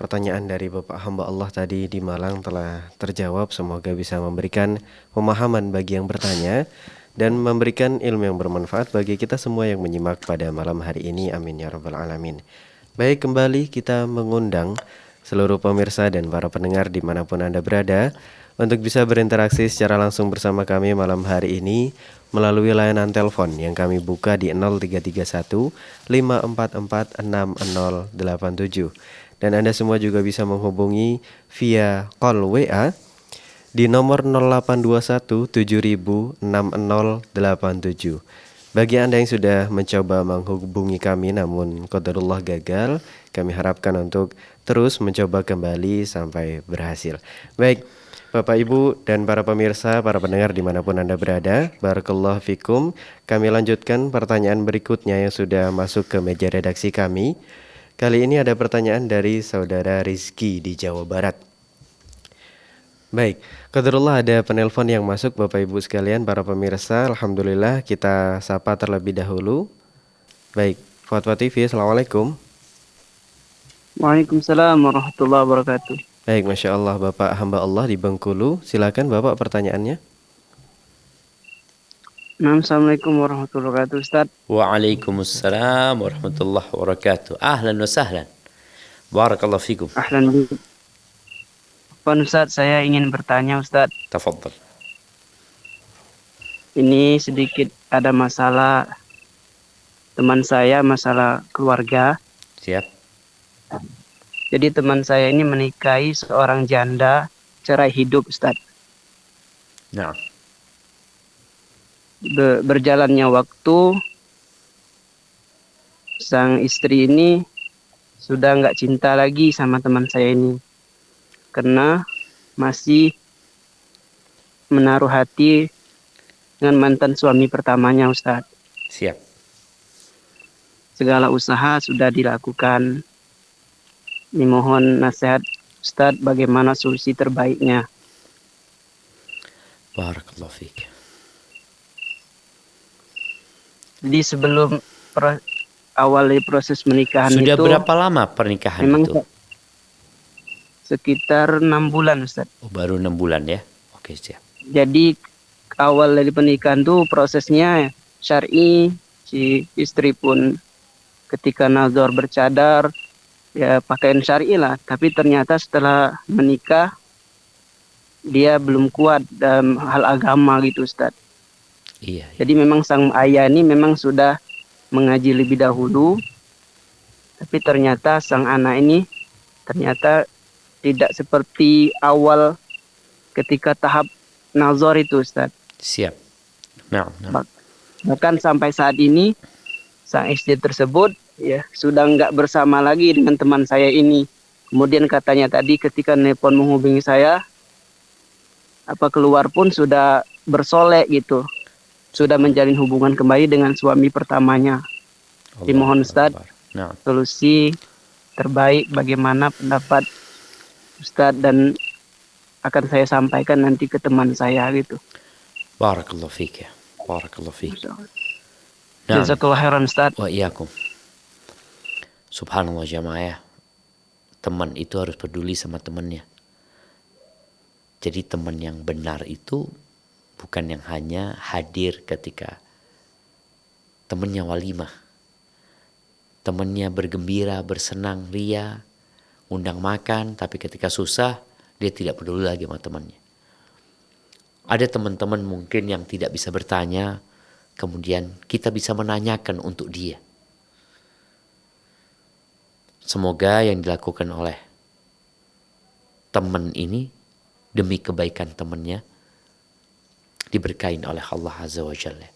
pertanyaan dari Bapak hamba Allah tadi di Malang telah terjawab. Semoga bisa memberikan pemahaman bagi yang bertanya dan memberikan ilmu yang bermanfaat bagi kita semua yang menyimak pada malam hari ini. Amin ya rabbal alamin. Baik, kembali kita mengundang seluruh pemirsa dan para pendengar dimanapun Anda berada untuk bisa berinteraksi secara langsung bersama kami malam hari ini melalui layanan telepon yang kami buka di 0331 544 6087. Dan Anda semua juga bisa menghubungi via call WA di nomor 0821 7000 6087. Bagi Anda yang sudah mencoba menghubungi kami namun qadarullah gagal, kami harapkan untuk terus mencoba kembali sampai berhasil. Baik, Bapak Ibu dan para pemirsa, para pendengar dimanapun Anda berada, barakallahu fikum. Kami lanjutkan pertanyaan berikutnya yang sudah masuk ke meja redaksi kami. Kali ini ada pertanyaan dari saudara Rizky di Jawa Barat. Baik, qadarullah ada penelpon yang masuk Bapak Ibu sekalian, para pemirsa. Alhamdulillah kita sapa terlebih dahulu. Baik, Fatwa TV, Assalamualaikum. Waalaikumsalam warahmatullahi wabarakatuh. Baik, Masya Allah, Bapak hamba Allah di Bengkulu. Silakan Bapak pertanyaannya. Assalamualaikum warahmatullahi wabarakatuh, Ustaz. Waalaikumsalam warahmatullahi wabarakatuh. Ahlan wa sahlan. Barakallahu fikum. Ahlan. Ustaz, saya ingin bertanya, Ustaz. Tafadhal. Ini sedikit ada masalah teman saya, masalah keluarga. Siap. Jadi teman saya ini menikahi seorang janda cerai hidup, Ustaz. Nah. Berjalannya waktu, sang istri ini sudah nggak cinta lagi sama teman saya ini. Karena masih menaruh hati dengan mantan suami pertamanya, Ustaz. Siap. Segala usaha sudah dilakukan. Dimohon nasihat Ustaz bagaimana solusi terbaiknya. Barakallahu fiik. Jadi sebelum awal proses pernikahan Sudah itu berapa lama pernikahan memang itu? Sekitar 6 bulan, Ustaz. Oh, baru 6 bulan ya. Oke, siap. Jadi awal dari pernikahan itu prosesnya syar'i, si istri pun ketika nazar bercadar ya pakaian syar'i lah, tapi ternyata setelah menikah dia belum kuat dalam hal agama gitu, Ustaz. Iya. Jadi memang sang ayah ini memang sudah mengaji lebih dahulu, tapi ternyata sang anak ini ternyata tidak seperti awal ketika tahap nazar itu, Ustaz. Siap. Nah. Bahkan sampai saat ini sang istri tersebut ya sudah nggak bersama lagi dengan teman saya ini. Kemudian katanya tadi ketika nelpon menghubungi saya, apa keluar pun sudah bersolek gitu, sudah menjalin hubungan kembali dengan suami pertamanya. Dimohon Ustadz, solusi terbaik bagaimana pendapat Ustadz, dan akan saya sampaikan nanti ke teman saya gitu. Barakallahu fiik ya. Barakallahu fiik. Jazakallahu khairan Ustadz. Wa iyyakum. Subhanallah jamaah ya. Teman itu harus peduli sama temannya. Jadi teman yang benar itu bukan yang hanya hadir ketika temannya walimah. Temannya bergembira, bersenang, ria, undang makan, tapi ketika susah dia tidak peduli lagi sama temannya. Ada teman-teman mungkin yang tidak bisa bertanya, kemudian kita bisa menanyakan untuk dia. Semoga yang dilakukan oleh teman ini demi kebaikan temannya diberkahi oleh Allah Azza wa Jalla.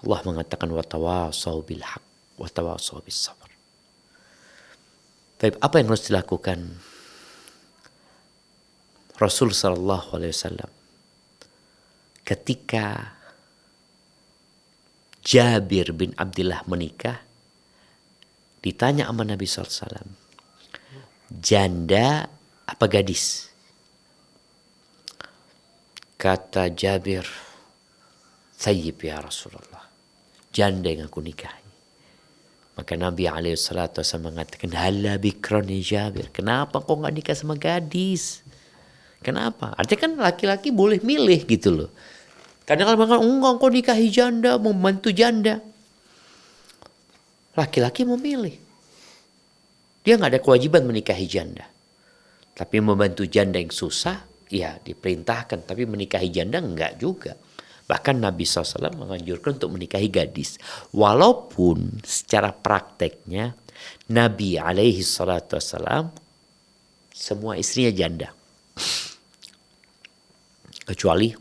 Allah mengatakan watawasau bil haq watawasau bis sabr. Baik, apa yang harus dilakukan? Rasul sallallahu alaihi wasallam ketika Jabir bin Abdullah menikah, ditanya sama Nabi sallallahu alaihi wasallam, janda apa gadis? Kata Jabir, Sayyib ya Rasulullah, janda yang aku nikahi. Maka Nabi SAW mengatakan, Hala bikron ya Jabir, kenapa kau gak nikah sama gadis? Kenapa? Artinya kan laki-laki boleh milih gitu loh. Kadang-kadang enggak, kau nikahi janda, membantu janda. Laki-laki memilih. Dia gak ada kewajiban menikahi janda. Tapi membantu janda yang susah, ya diperintahkan. Tapi menikahi janda enggak juga. Bahkan Nabi SAW menganjurkan untuk menikahi gadis. Walaupun secara prakteknya Nabi SAW semua istrinya janda. Kecuali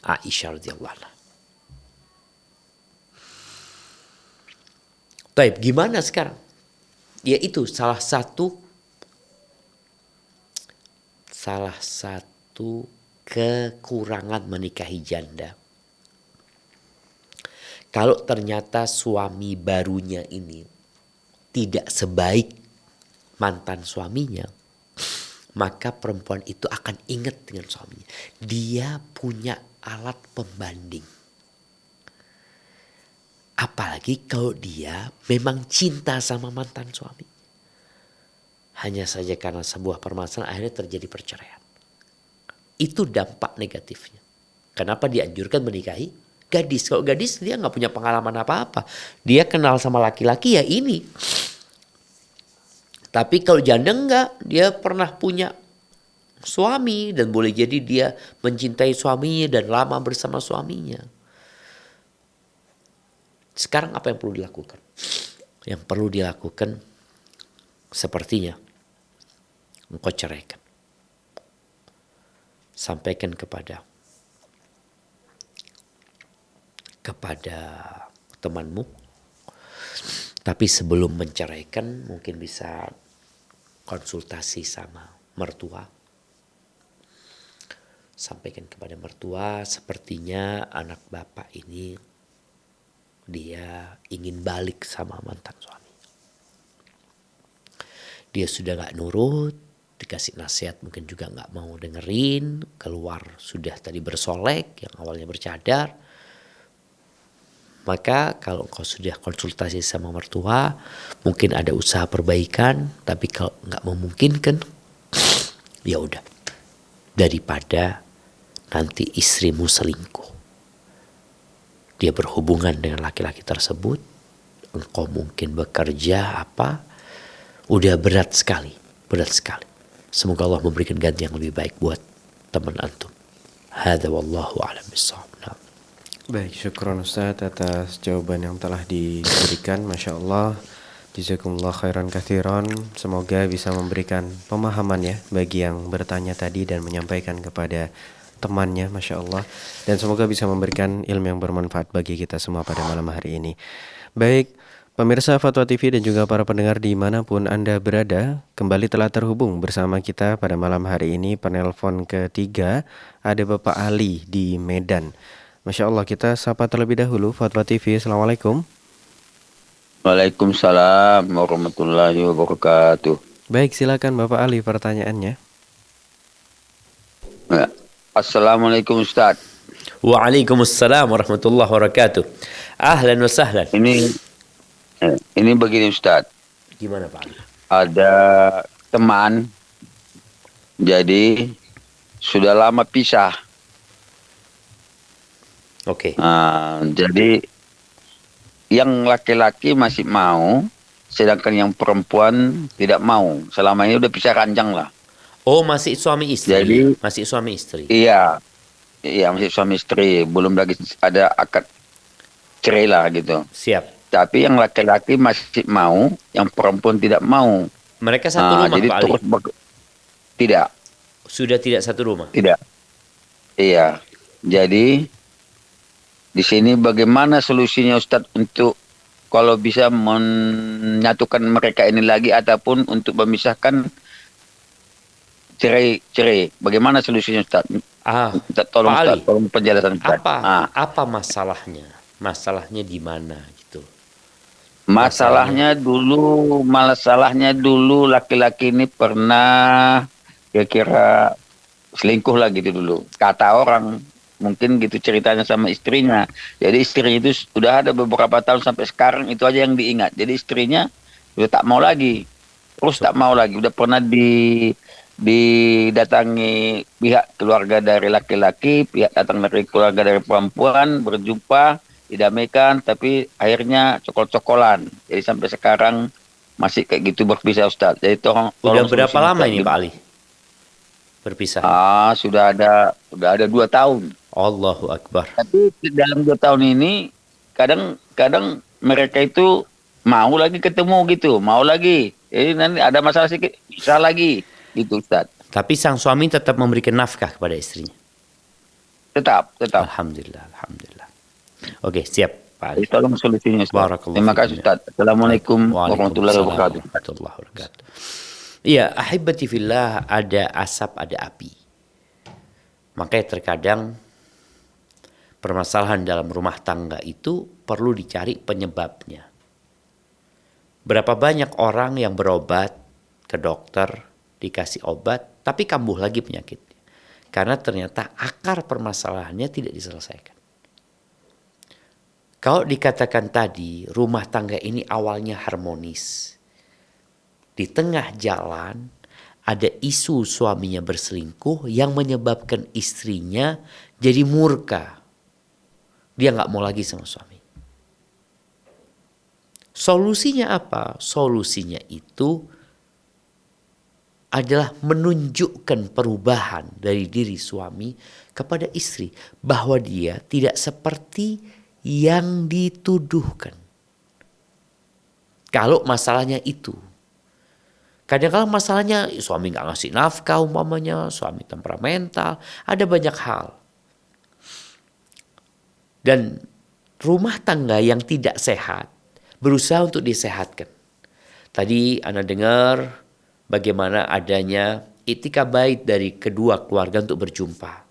Aisyah radhiyallahu anha. Baik, gimana sekarang? Ya itu salah satu kekurangan menikahi janda. Kalau ternyata suami barunya ini tidak sebaik mantan suaminya, maka perempuan itu akan ingat dengan suaminya. Dia punya alat pembanding. Apalagi kalau dia memang cinta sama mantan suami. Hanya saja karena sebuah permasalahan akhirnya terjadi perceraian. Itu dampak negatifnya. Kenapa dianjurkan menikahi gadis? Kalau gadis dia gak punya pengalaman apa-apa. Dia kenal sama laki-laki ya ini. Tapi kalau janda enggak, dia pernah punya suami dan boleh jadi dia mencintai suaminya dan lama bersama suaminya. Sekarang apa yang perlu dilakukan? Yang perlu dilakukan sepertinya engkau ceraikan. Sampaikan kepada temanmu. Tapi sebelum menceraikan mungkin bisa konsultasi sama mertua. Sampaikan kepada mertua, sepertinya anak bapak ini dia ingin balik sama mantan suami. Dia sudah gak nurut, dikasih nasihat mungkin juga gak mau dengerin, keluar sudah tadi bersolek yang awalnya bercadar. Maka kalau engkau sudah konsultasi sama mertua, mungkin ada usaha perbaikan, tapi kalau nggak memungkinkan, ya udah. Daripada nanti istrimu selingkuh, dia berhubungan dengan laki-laki tersebut, engkau mungkin bekerja udah berat sekali. Semoga Allah memberikan ganti yang lebih baik buat teman antum. Hadza wallahu a'lam bissawab. Baik, syukron Ustaz atas jawaban yang telah diberikan. Masya Allah, jazakumullah khairan kathiran. Semoga bisa memberikan pemahaman ya bagi yang bertanya tadi dan menyampaikan kepada temannya, Masya Allah. Dan semoga bisa memberikan ilmu yang bermanfaat bagi kita semua pada malam hari ini. Baik, pemirsa Fatwa TV dan juga para pendengar dimanapun Anda berada, kembali telah terhubung bersama kita pada malam hari ini. Penelpon ketiga ada Bapak Ali di Medan. Masya Allah, kita sapa terlebih dahulu Fatwa TV. Assalamualaikum. Waalaikumsalam warahmatullahi wabarakatuh. Baik, silakan Bapak Ali pertanyaannya. Ya. Assalamualaikum Ustaz. Waalaikumsalam warahmatullahi wabarakatuh. Ahlan wa sahlan. Ini begini Ustaz. Gimana Pak Ali? Ada teman, jadi sudah lama pisah. Oke. Jadi yang laki-laki masih mau, sedangkan yang perempuan tidak mau. Selama ini udah pisah ranjang lah. Oh, masih suami istri. Jadi- masih suami istri. Iya, masih suami istri. Belum lagi ada akad cerai lah gitu. Siap. Tapi yang laki-laki masih mau, yang perempuan tidak mau. Mereka satu rumah Jadi Pak Ali. terus tidak. Sudah tidak satu rumah. Tidak. Iya. Jadi di sini bagaimana solusinya Ustadz untuk kalau bisa menyatukan mereka ini lagi ataupun untuk memisahkan cerai. Bagaimana solusinya Ustadz? Tolong Pak Ali, Ustadz, tolong penjelasan Ustadz. apa masalahnya? Masalahnya di mana gitu? Masalahnya dulu laki-laki ini pernah kira-kira selingkuh lah gitu dulu. Kata orang, mungkin gitu ceritanya sama istrinya. Jadi istrinya itu sudah ada beberapa tahun sampai sekarang itu aja yang diingat. Jadi istrinya udah tak mau lagi. Terus tak mau lagi. Udah pernah didatangi pihak keluarga dari laki-laki, pihak datang dari keluarga dari perempuan, berjumpa, didamaikan, tapi akhirnya cokol-cokolan. Jadi sampai sekarang masih kayak gitu berpisah Ustaz. Jadi tolong Udah berapa solusi lama Ustaz ini Pak Ali? Berpisah. sudah ada 2 tahun. Allahu Akbar. Tapi dalam 2 tahun ini kadang mereka itu mau lagi ketemu gitu, mau lagi. Jadi nanti ada masalah sedikit, bisa lagi gitu Ustaz. Tapi sang suami tetap memberikan nafkah kepada istrinya. Tetap. Alhamdulillah. Oke, siap Pak Ali. Jadi tolong solusinya Ustaz. Barakallahu Terima kasih fikum. Ustaz. Assalamualaikum warahmatullahi wabarakatuh. Warahmatullahi wabarakatuh. Iya, ahibati fillah, ada asap, ada api. Makanya terkadang permasalahan dalam rumah tangga itu perlu dicari penyebabnya. Berapa banyak orang yang berobat ke dokter, dikasih obat, tapi kambuh lagi penyakitnya. Karena ternyata akar permasalahannya tidak diselesaikan. Kalau dikatakan tadi rumah tangga ini awalnya harmonis. Di tengah jalan ada isu suaminya berselingkuh yang menyebabkan istrinya jadi murka. Dia nggak mau lagi sama suami. Solusinya apa? Solusinya itu adalah menunjukkan perubahan dari diri suami kepada istri. Bahwa dia tidak seperti yang dituduhkan. Kalau masalahnya itu. Kadang-kadang masalahnya suami nggak ngasih nafkah umpamanya, suami temperamental, ada banyak hal. Dan rumah tangga yang tidak sehat berusaha untuk disehatkan. Tadi Anda dengar bagaimana adanya itikaf bait dari kedua keluarga untuk berjumpa.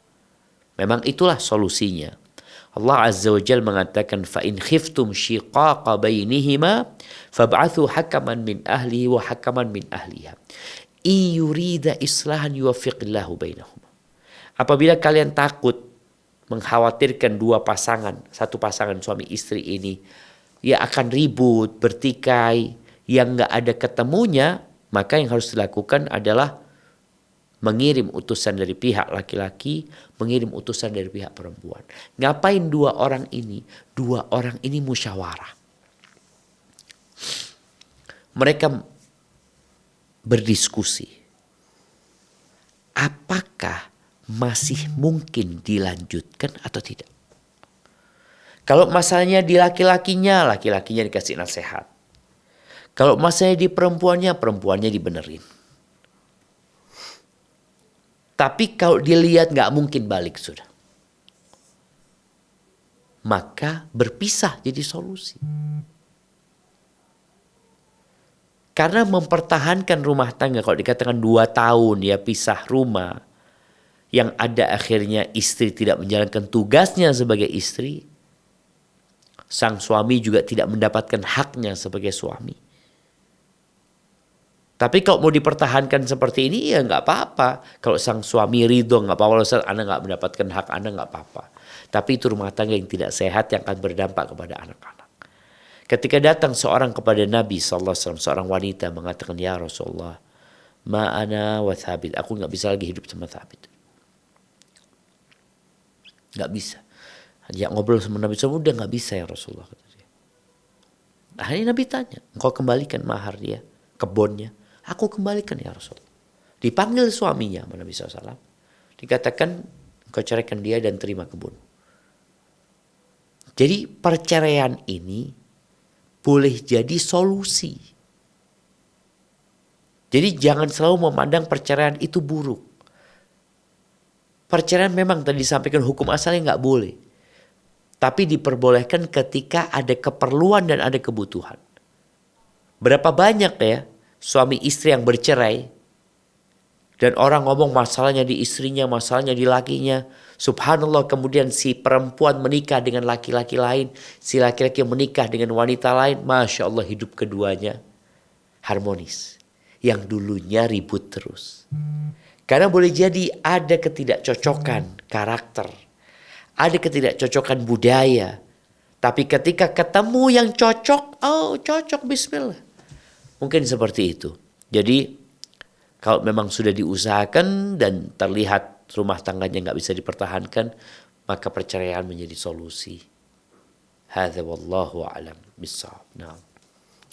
Memang itulah solusinya. Allah Azza wa Jalla mengatakan fa in khiftum shiqaqa bainihima fab'athu hakaman min ahlihi wa hakaman min ahliha in yurida islahan yuwaffiqillahu bainahuma. Apabila kalian takut mengkhawatirkan satu pasangan suami istri ini ya akan ribut, bertikai, yang enggak ada ketemunya, maka yang harus dilakukan adalah mengirim utusan dari pihak laki-laki, mengirim utusan dari pihak perempuan. Ngapain dua orang ini? Dua orang ini musyawarah. Mereka berdiskusi. Apakah masih mungkin dilanjutkan atau tidak? Kalau masalahnya di laki-lakinya dikasih nasihat. Kalau masalahnya di perempuannya dibenerin. Tapi kalau dilihat nggak mungkin balik sudah. Maka berpisah jadi solusi. Karena mempertahankan rumah tangga, kalau dikatakan 2 tahun ya pisah rumah, yang ada akhirnya istri tidak menjalankan tugasnya sebagai istri, sang suami juga tidak mendapatkan haknya sebagai suami. Tapi kalau mau dipertahankan seperti ini ya nggak apa-apa. Kalau sang suami ridho nggak apa-apa. Ustaz, Anda nggak mendapatkan hak Anda nggak apa-apa. Tapi itu rumah tangga yang tidak sehat yang akan berdampak kepada anak-anak. Ketika datang seorang kepada Nabi SAW, seorang wanita mengatakan, ya Rasulullah, ma'ana wa Thabit, aku nggak bisa lagi hidup sama Thabit. Nggak bisa. Dia ngobrol sama Nabi SAW, udah nggak bisa ya Rasulullah. Kata dia. Akhirnya Nabi tanya, engkau kembalikan mahar dia, kebunnya. Aku kembalikan ya Rasulullah. Dipanggil suaminya sama Nabi SAW. Dikatakan, engkau ceraikan dia dan terima kebun. Jadi perceraian ini boleh jadi solusi. Jadi jangan selalu memandang perceraian itu buruk. Perceraian memang tadi disampaikan hukum asalnya nggak boleh. Tapi diperbolehkan ketika ada keperluan dan ada kebutuhan. Berapa banyak ya suami istri yang bercerai. Dan orang ngomong masalahnya di istrinya, masalahnya di lakinya. Subhanallah, kemudian si perempuan menikah dengan laki-laki lain. Si laki-laki menikah dengan wanita lain. Masya Allah, hidup keduanya harmonis. Yang dulunya ribut terus. Karena boleh jadi ada ketidakcocokan karakter. Ada ketidakcocokan budaya. Tapi ketika ketemu yang cocok, oh cocok, bismillah. Mungkin seperti itu. Jadi kalau memang sudah diusahakan dan terlihat rumah tangganya nggak bisa dipertahankan, maka perceraian menjadi solusi. Hadza wallahu a'lam bissawab. Nah.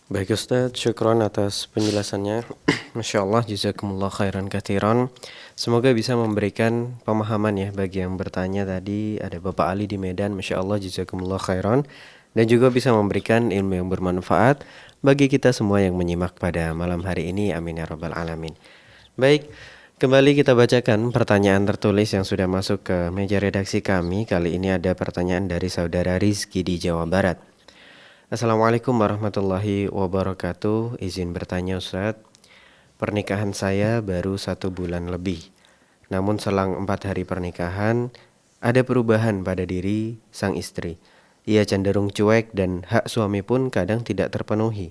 Baik Ustaz, syukron atas penjelasannya. Masya Allah, jazakumullah khairan katsiran. Semoga bisa memberikan pemahaman ya bagi yang bertanya tadi. Ada Bapak Ali di Medan, Masya Allah, jazakumullah khairan. Dan juga bisa memberikan ilmu yang bermanfaat bagi kita semua yang menyimak pada malam hari ini. Amin ya rabbal alamin. Baik, kembali kita bacakan pertanyaan tertulis yang sudah masuk ke meja redaksi kami. Kali ini ada pertanyaan dari saudara Rizky di Jawa Barat. Assalamualaikum warahmatullahi wabarakatuh. Izin bertanya Ustaz, pernikahan saya baru 1 bulan lebih. Namun selang 4 hari pernikahan, ada perubahan pada diri sang istri. Ia cenderung cuek dan hak suami pun kadang tidak terpenuhi.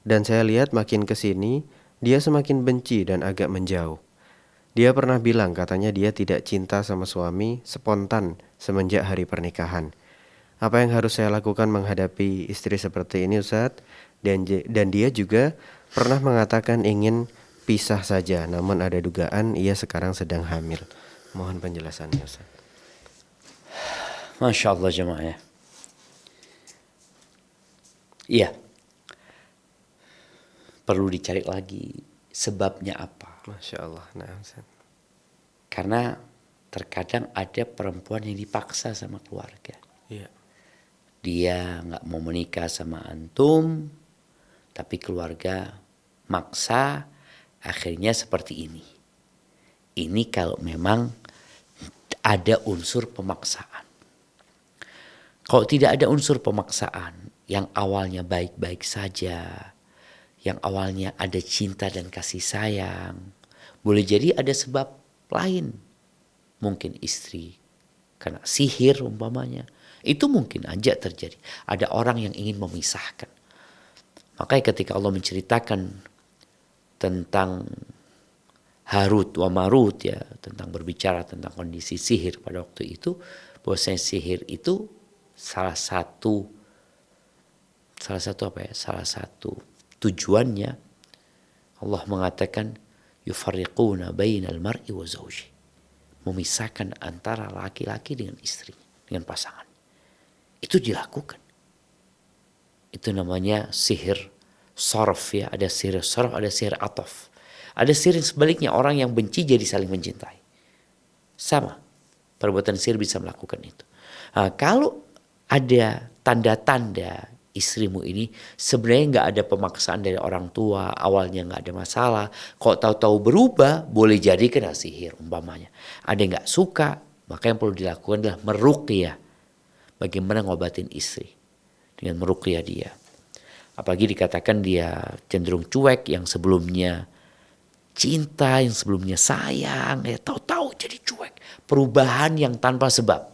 Dan saya lihat makin kesini, dia semakin benci dan agak menjauh. Dia pernah bilang katanya dia tidak cinta sama suami spontan semenjak hari pernikahan. Apa yang harus saya lakukan menghadapi istri seperti ini Ustaz? Dan dia juga pernah mengatakan ingin pisah saja, namun ada dugaan ia sekarang sedang hamil. Mohon penjelasannya Ustaz. Masya Allah jemaah ya. Iya. Perlu dicari lagi sebabnya apa. Masya Allah. Nah, Ustaz. Karena terkadang ada perempuan yang dipaksa sama keluarga. Iya. Dia nggak mau menikah sama antum, tapi keluarga maksa, akhirnya seperti ini. Ini kalau memang ada unsur pemaksaan. Kalau tidak ada unsur pemaksaan, yang awalnya baik-baik saja, yang awalnya ada cinta dan kasih sayang, boleh jadi ada sebab lain. Mungkin istri kena sihir umpamanya. Itu mungkin aja terjadi. Ada orang yang ingin memisahkan. Makanya ketika Allah menceritakan tentang Harut wa Marut ya, tentang berbicara tentang kondisi sihir pada waktu itu, bahwasanya sihir itu salah satu tujuannya Allah mengatakan yufarriquna bainal mar'i wa zawji, memisahkan antara laki-laki dengan istri, dengan pasangan. Itu dilakukan. Itu namanya sihir sarf ya, ada sihir sarf, ada sihir ataf. Ada sihir sebaliknya, orang yang benci jadi saling mencintai. Sama, perbuatan sihir bisa melakukan itu. Nah, kalau ada tanda-tanda istrimu ini sebenarnya nggak ada pemaksaan dari orang tua, awalnya nggak ada masalah. Kok tahu-tahu berubah, boleh jadi kena sihir umpamanya. Ada yang nggak suka, maka yang perlu dilakukan adalah meruqyah. Bagaimana ngobatin istri dengan meruqyah dia. Apalagi dikatakan dia cenderung cuek, yang sebelumnya cinta, yang sebelumnya sayang, ya tahu-tahu jadi cuek. Perubahan yang tanpa sebab.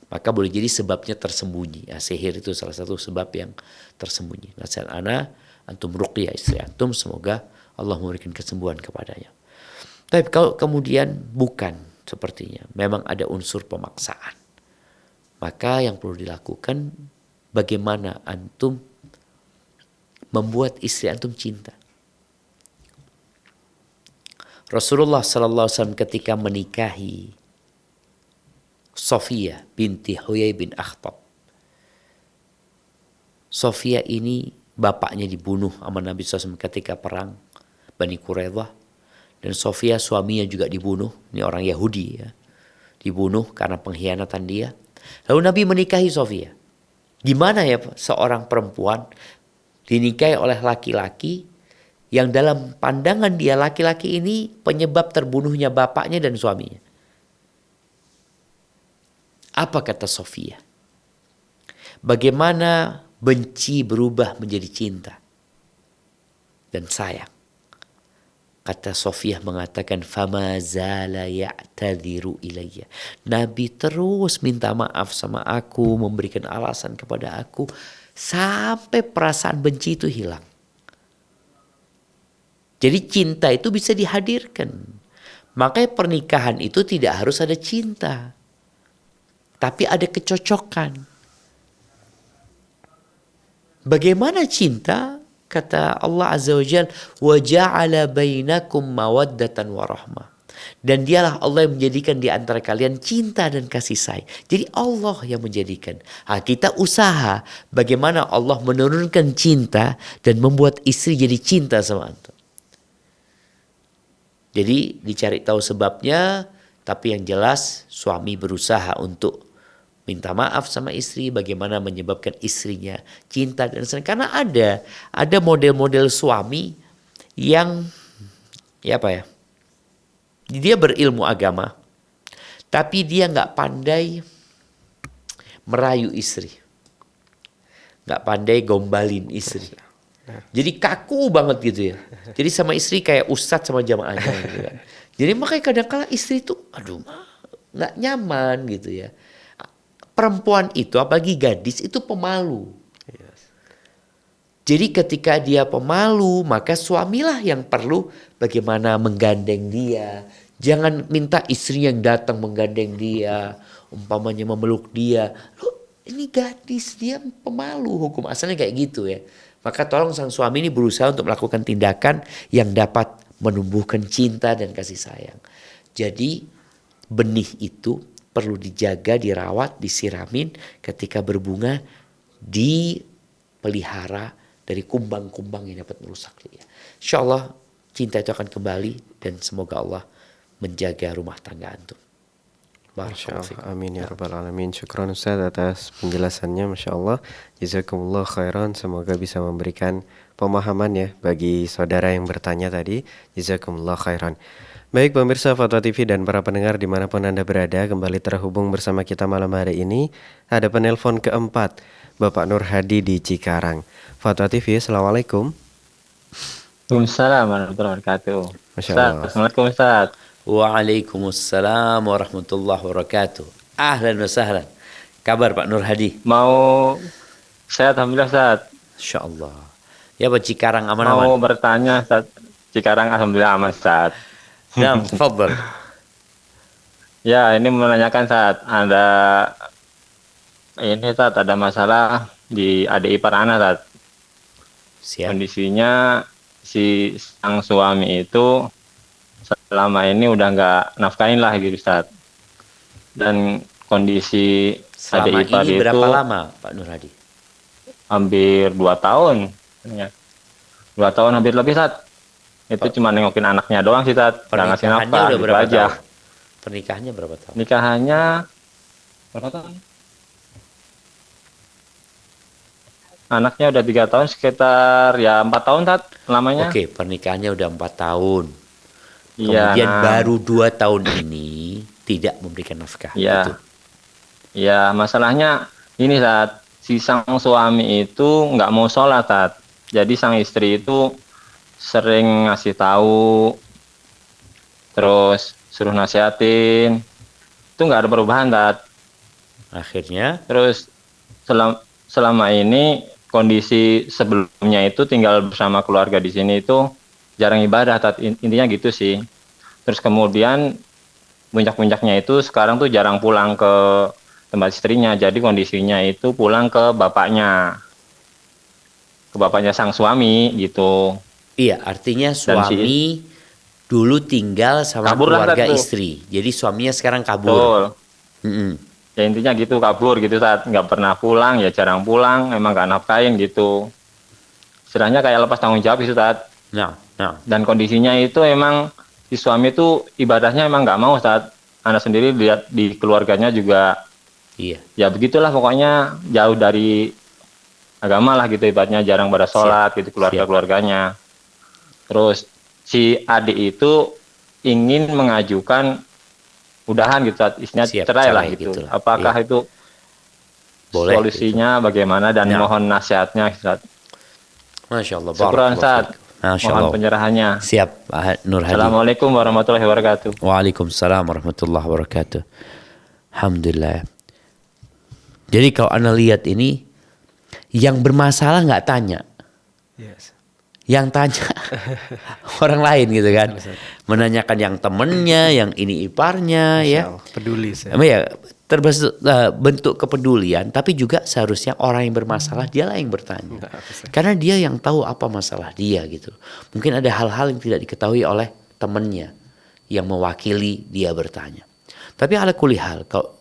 Maka boleh jadi sebabnya tersembunyi. Ya, sihir itu salah satu sebab yang tersembunyi. Nasihat ana, antum ruqyah istri antum, semoga Allah memberikan kesembuhan kepadanya. Tapi kalau kemudian bukan sepertinya, memang ada unsur pemaksaan, maka yang perlu dilakukan bagaimana antum membuat istri antum cinta. Rasulullah SAW ketika menikahi Sofia binti Huyai bin Akhtab. Sofia ini bapaknya dibunuh sama Nabi SAW ketika perang Bani Quraidah. Dan Sofia suaminya juga dibunuh. Ini orang Yahudi ya. Dibunuh karena pengkhianatan dia. Lalu Nabi menikahi Sofia. Gimana ya seorang perempuan dinikahi oleh laki-laki yang dalam pandangan dia laki-laki ini penyebab terbunuhnya bapaknya dan suaminya. Apa kata Sofia? Bagaimana benci berubah menjadi cinta dan sayang. Kata Sofia mengatakan, fama zala ya'tadhiru ilayya. Nabi terus minta maaf sama aku, memberikan alasan kepada aku sampai perasaan benci itu hilang. Jadi cinta itu bisa dihadirkan. Makanya pernikahan itu tidak harus ada cinta, tapi ada kecocokan. Bagaimana cinta? Kata Allah Azza wa Jalla, wa ja'ala bainakum mawaddatan wa rahmah. Dan dialah Allah yang menjadikan di antara kalian cinta dan kasih sayang. Jadi Allah yang menjadikan. Kita usaha bagaimana Allah menurunkan cinta dan membuat istri jadi cinta sama antum. Jadi dicari tahu sebabnya, tapi yang jelas suami berusaha untuk minta maaf sama istri, bagaimana menyebabkan istrinya cinta dan senang. Karena ada model-model suami yang dia berilmu agama, tapi dia nggak pandai merayu istri, nggak pandai gombalin istri. Jadi kaku banget gitu ya. Jadi sama istri kayak ustadz sama jamaahnya gitu kan. Jadi makanya kadang-kala istri itu nggak nyaman gitu ya. Perempuan itu, apalagi gadis, itu pemalu. Jadi ketika dia pemalu, maka suamilah yang perlu bagaimana menggandeng dia. Jangan minta istri yang datang menggandeng dia, umpamanya memeluk dia. Loh, ini gadis, dia pemalu, hukum asalnya kayak gitu ya. Maka tolong sang suami ini berusaha untuk melakukan tindakan yang dapat menumbuhkan cinta dan kasih sayang. Jadi benih itu perlu dijaga, dirawat, disiramin, ketika berbunga dipelihara dari kumbang-kumbang yang dapat merusak dia. Insya Allah cinta itu akan kembali dan semoga Allah menjaga rumah tangga antum. Masya Allah, amin ya rabbal alamin. Syukran Ustaz atas penjelasannya, Masya Allah. Jazakumullah khairan, semoga bisa memberikan pemahaman ya bagi saudara yang bertanya tadi. Jazakumullah khairan. Baik pemirsa Fatwa TV dan para pendengar dimanapun Anda berada, kembali terhubung bersama kita malam hari ini. Ada penelpon keempat, Bapak Nur Hadi di Cikarang. Fatwa TV, Assalamualaikum. Waalaikumsalam warahmatullahi wabarakatuh. Masya Allah. Assalamualaikum Ustaz. Waalaikumsalam warahmatullahi wabarakatuh. Ahlan wa sahlan. Kabar Pak Nur Hadi? Mau sehat alhamdulillah Ustaz. Insya Allah. Ya Pak, Cikarang aman-aman? Mau bertanya Ustaz. Cikarang alhamdulillah aman Ustaz. Ya, tafadhal. Ya, ini menanyakan saat ada masalah di adik ipar anak saat. Siap. Kondisinya si sang suami itu selama ini udah nggak nafkahin lah gitu Ustaz. Dan kondisi Selama adik ipar ini itu berapa lama Pak Nur Hadi? hampir 2 tahun. Ya. 2 tahun hampir lebih Ustaz. Itu cuma nengokin anaknya doang sih Tat. Nggak ngasih Pernikahannya nafkah udah gitu berapa aja. tahun? Pernikahannya berapa tahun? Nikahannya berapa tahun? anaknya udah 3 tahun, sekitar ya 4 tahun Tat lamanya. Oke, pernikahannya udah 4 tahun. Iya, Kemudian nah, baru 2 tahun ini tidak memberikan nafkah. iya, Betul. iya, masalahnya ini Tat, si sang suami itu nggak mau sholat Tat. Jadi sang istri itu sering ngasih tahu, terus suruh nasihatin, itu nggak ada perubahan Tat. Akhirnya, Terus selama ini kondisi sebelumnya itu tinggal bersama keluarga di sini itu jarang ibadah Tat. Intinya gitu sih. Terus kemudian puncak-puncaknya itu sekarang tuh jarang pulang ke tempat istrinya. Jadi kondisinya itu pulang ke bapaknya sang suami gitu. iya, artinya Dan si suami dulu tinggal sama kabur lah Tat keluarga tuh. istri. Jadi suaminya sekarang kabur. Betul. Mm-mm. Ya intinya gitu, kabur gitu Tat. Nggak pernah pulang, ya jarang pulang, emang nggak nafkain gitu. Istilahnya kayak lepas tanggung jawab itu Tat. Nah, Dan kondisinya itu emang si suami itu ibadahnya emang nggak mau saat anak sendiri lihat di keluarganya juga iya. ya begitulah, pokoknya jauh dari agama lah gitu, ibaratnya jarang pada sholat gitu keluarganya. Terus si adik itu ingin mengajukan udahan gitu, istinya Siap, cerai lah cerai gitu. gitulah. Apakah Iya. itu Boleh solusinya bagaimana dan Nah. mohon nasihatnya Ustaz. Masya Allah. Syukuran Barakallahu Ustaz. fiik. Masya Mohon Allah. penyerahannya. Siap, Nur Hadi. Assalamualaikum warahmatullahi wabarakatuh. Waalaikumsalam warahmatullahi wabarakatuh. Alhamdulillah. Jadi kalau Anda lihat ini, yang bermasalah nggak tanya. Yes. Yang tanya orang lain gitu kan. Menanyakan yang temennya, yang ini iparnya Masya ya. Allah, peduli saya. Ya, termasuk bentuk kepedulian, tapi juga seharusnya orang yang bermasalah dialah yang bertanya. Karena dia yang tahu apa masalah dia gitu. Mungkin ada hal-hal yang tidak diketahui oleh temannya yang mewakili dia bertanya. Tapi ala kulli hal, kalau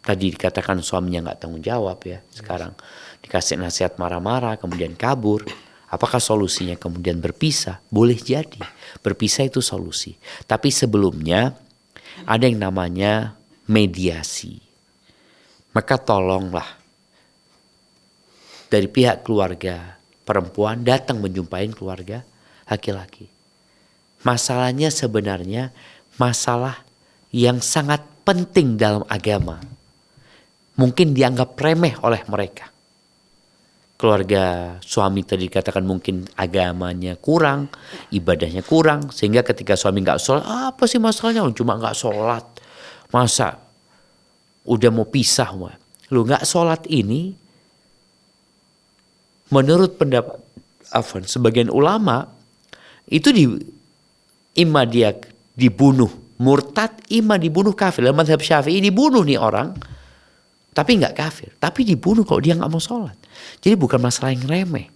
tadi dikatakan suaminya nggak tanggung jawab ya, sekarang dikasih nasihat marah-marah, kemudian kabur. Apakah solusinya kemudian berpisah? Boleh jadi. Berpisah itu solusi. Tapi sebelumnya ada yang namanya mediasi. Maka tolonglah dari pihak keluarga perempuan datang menjumpai keluarga laki-laki. Masalahnya sebenarnya masalah yang sangat penting dalam agama. Mungkin dianggap remeh oleh mereka. Keluarga suami tadi dikatakan mungkin agamanya kurang, ibadahnya kurang, sehingga ketika suami nggak sholat, apa sih masalahnya? Cuma nggak sholat, masa udah mau pisah? Lu nggak sholat ini, menurut pendapat sebagian ulama itu imma dia dibunuh murtad, imma dibunuh kafir. Dalam mazhab Syafi'i dibunuh nih orang, tapi nggak kafir, tapi dibunuh kalau dia nggak mau sholat. Jadi bukan masalah yang remeh.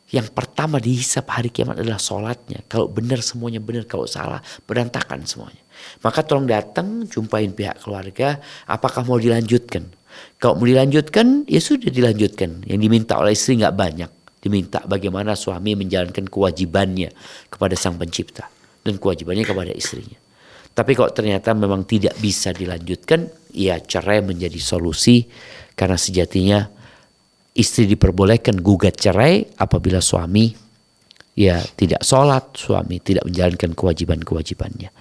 Yang pertama dihisap hari kiamat adalah sholatnya. Kalau benar semuanya benar, kalau salah berantakan semuanya. Maka tolong datang jumpain pihak keluarga, apakah mau dilanjutkan. Kalau mau dilanjutkan, ya sudah dilanjutkan. Yang diminta oleh istri nggak banyak. Diminta bagaimana suami menjalankan kewajibannya kepada sang pencipta dan kewajibannya kepada istrinya. Tapi kalau ternyata memang tidak bisa dilanjutkan, ya cerai menjadi solusi. Karena sejatinya istri diperbolehkan gugat cerai apabila suami ya tidak sholat, suami tidak menjalankan kewajiban-kewajibannya.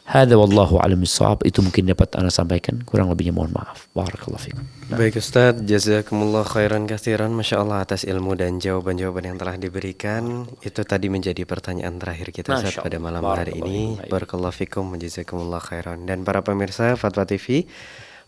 Hadza wallahu a'lam bissawab. Itu mungkin dapat Anda sampaikan, kurang lebihnya mohon maaf. Barakallahu fikum. Baik Ustadz, jazakumullah khairan katsiran, Masya Allah atas ilmu dan jawaban-jawaban yang telah diberikan. Itu tadi menjadi pertanyaan terakhir kita Ustadz pada malam hari ini. Barakallahu fikum, jazakumullah khairan. Dan para pemirsa Fatwa TV,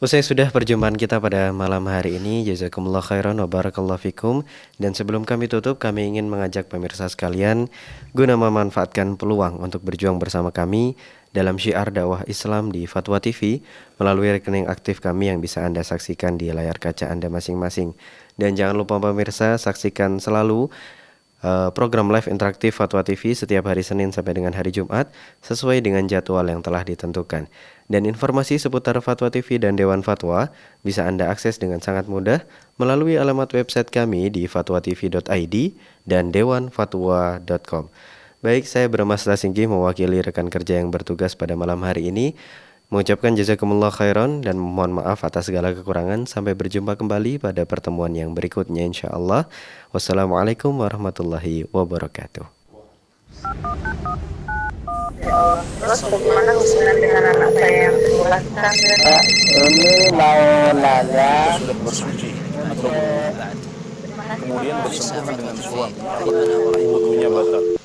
usai sudah perjumpaan kita pada malam hari ini, jazakumullah khairan wa barakallahu fikum. Dan sebelum kami tutup, kami ingin mengajak pemirsa sekalian guna memanfaatkan peluang untuk berjuang bersama kami dalam syiar dakwah Islam di Fatwa TV melalui rekening aktif kami yang bisa Anda saksikan di layar kaca Anda masing-masing. Dan jangan lupa pemirsa, saksikan selalu program live interaktif Fatwa TV setiap hari Senin sampai dengan hari Jumat sesuai dengan jadwal yang telah ditentukan. Dan informasi seputar Fatwa TV dan Dewan Fatwa bisa Anda akses dengan sangat mudah melalui alamat website kami di fatwatv.id dan dewanfatwa.com. Baik, saya Bram Mastasinggi mewakili rekan kerja yang bertugas pada malam hari ini. Mengucapkan jazakumullah khairan dan mohon maaf atas segala kekurangan. Sampai berjumpa kembali pada pertemuan yang berikutnya insyaallah. Wassalamualaikum warahmatullahi wabarakatuh. Ya Allah. Terus bagaimana hubungan dengan anak saya yang dilahirkan? Ini mau nanya, Sudah bersuci atau belum? Kemudian bersentuhan dengan suami, wudhunya batal.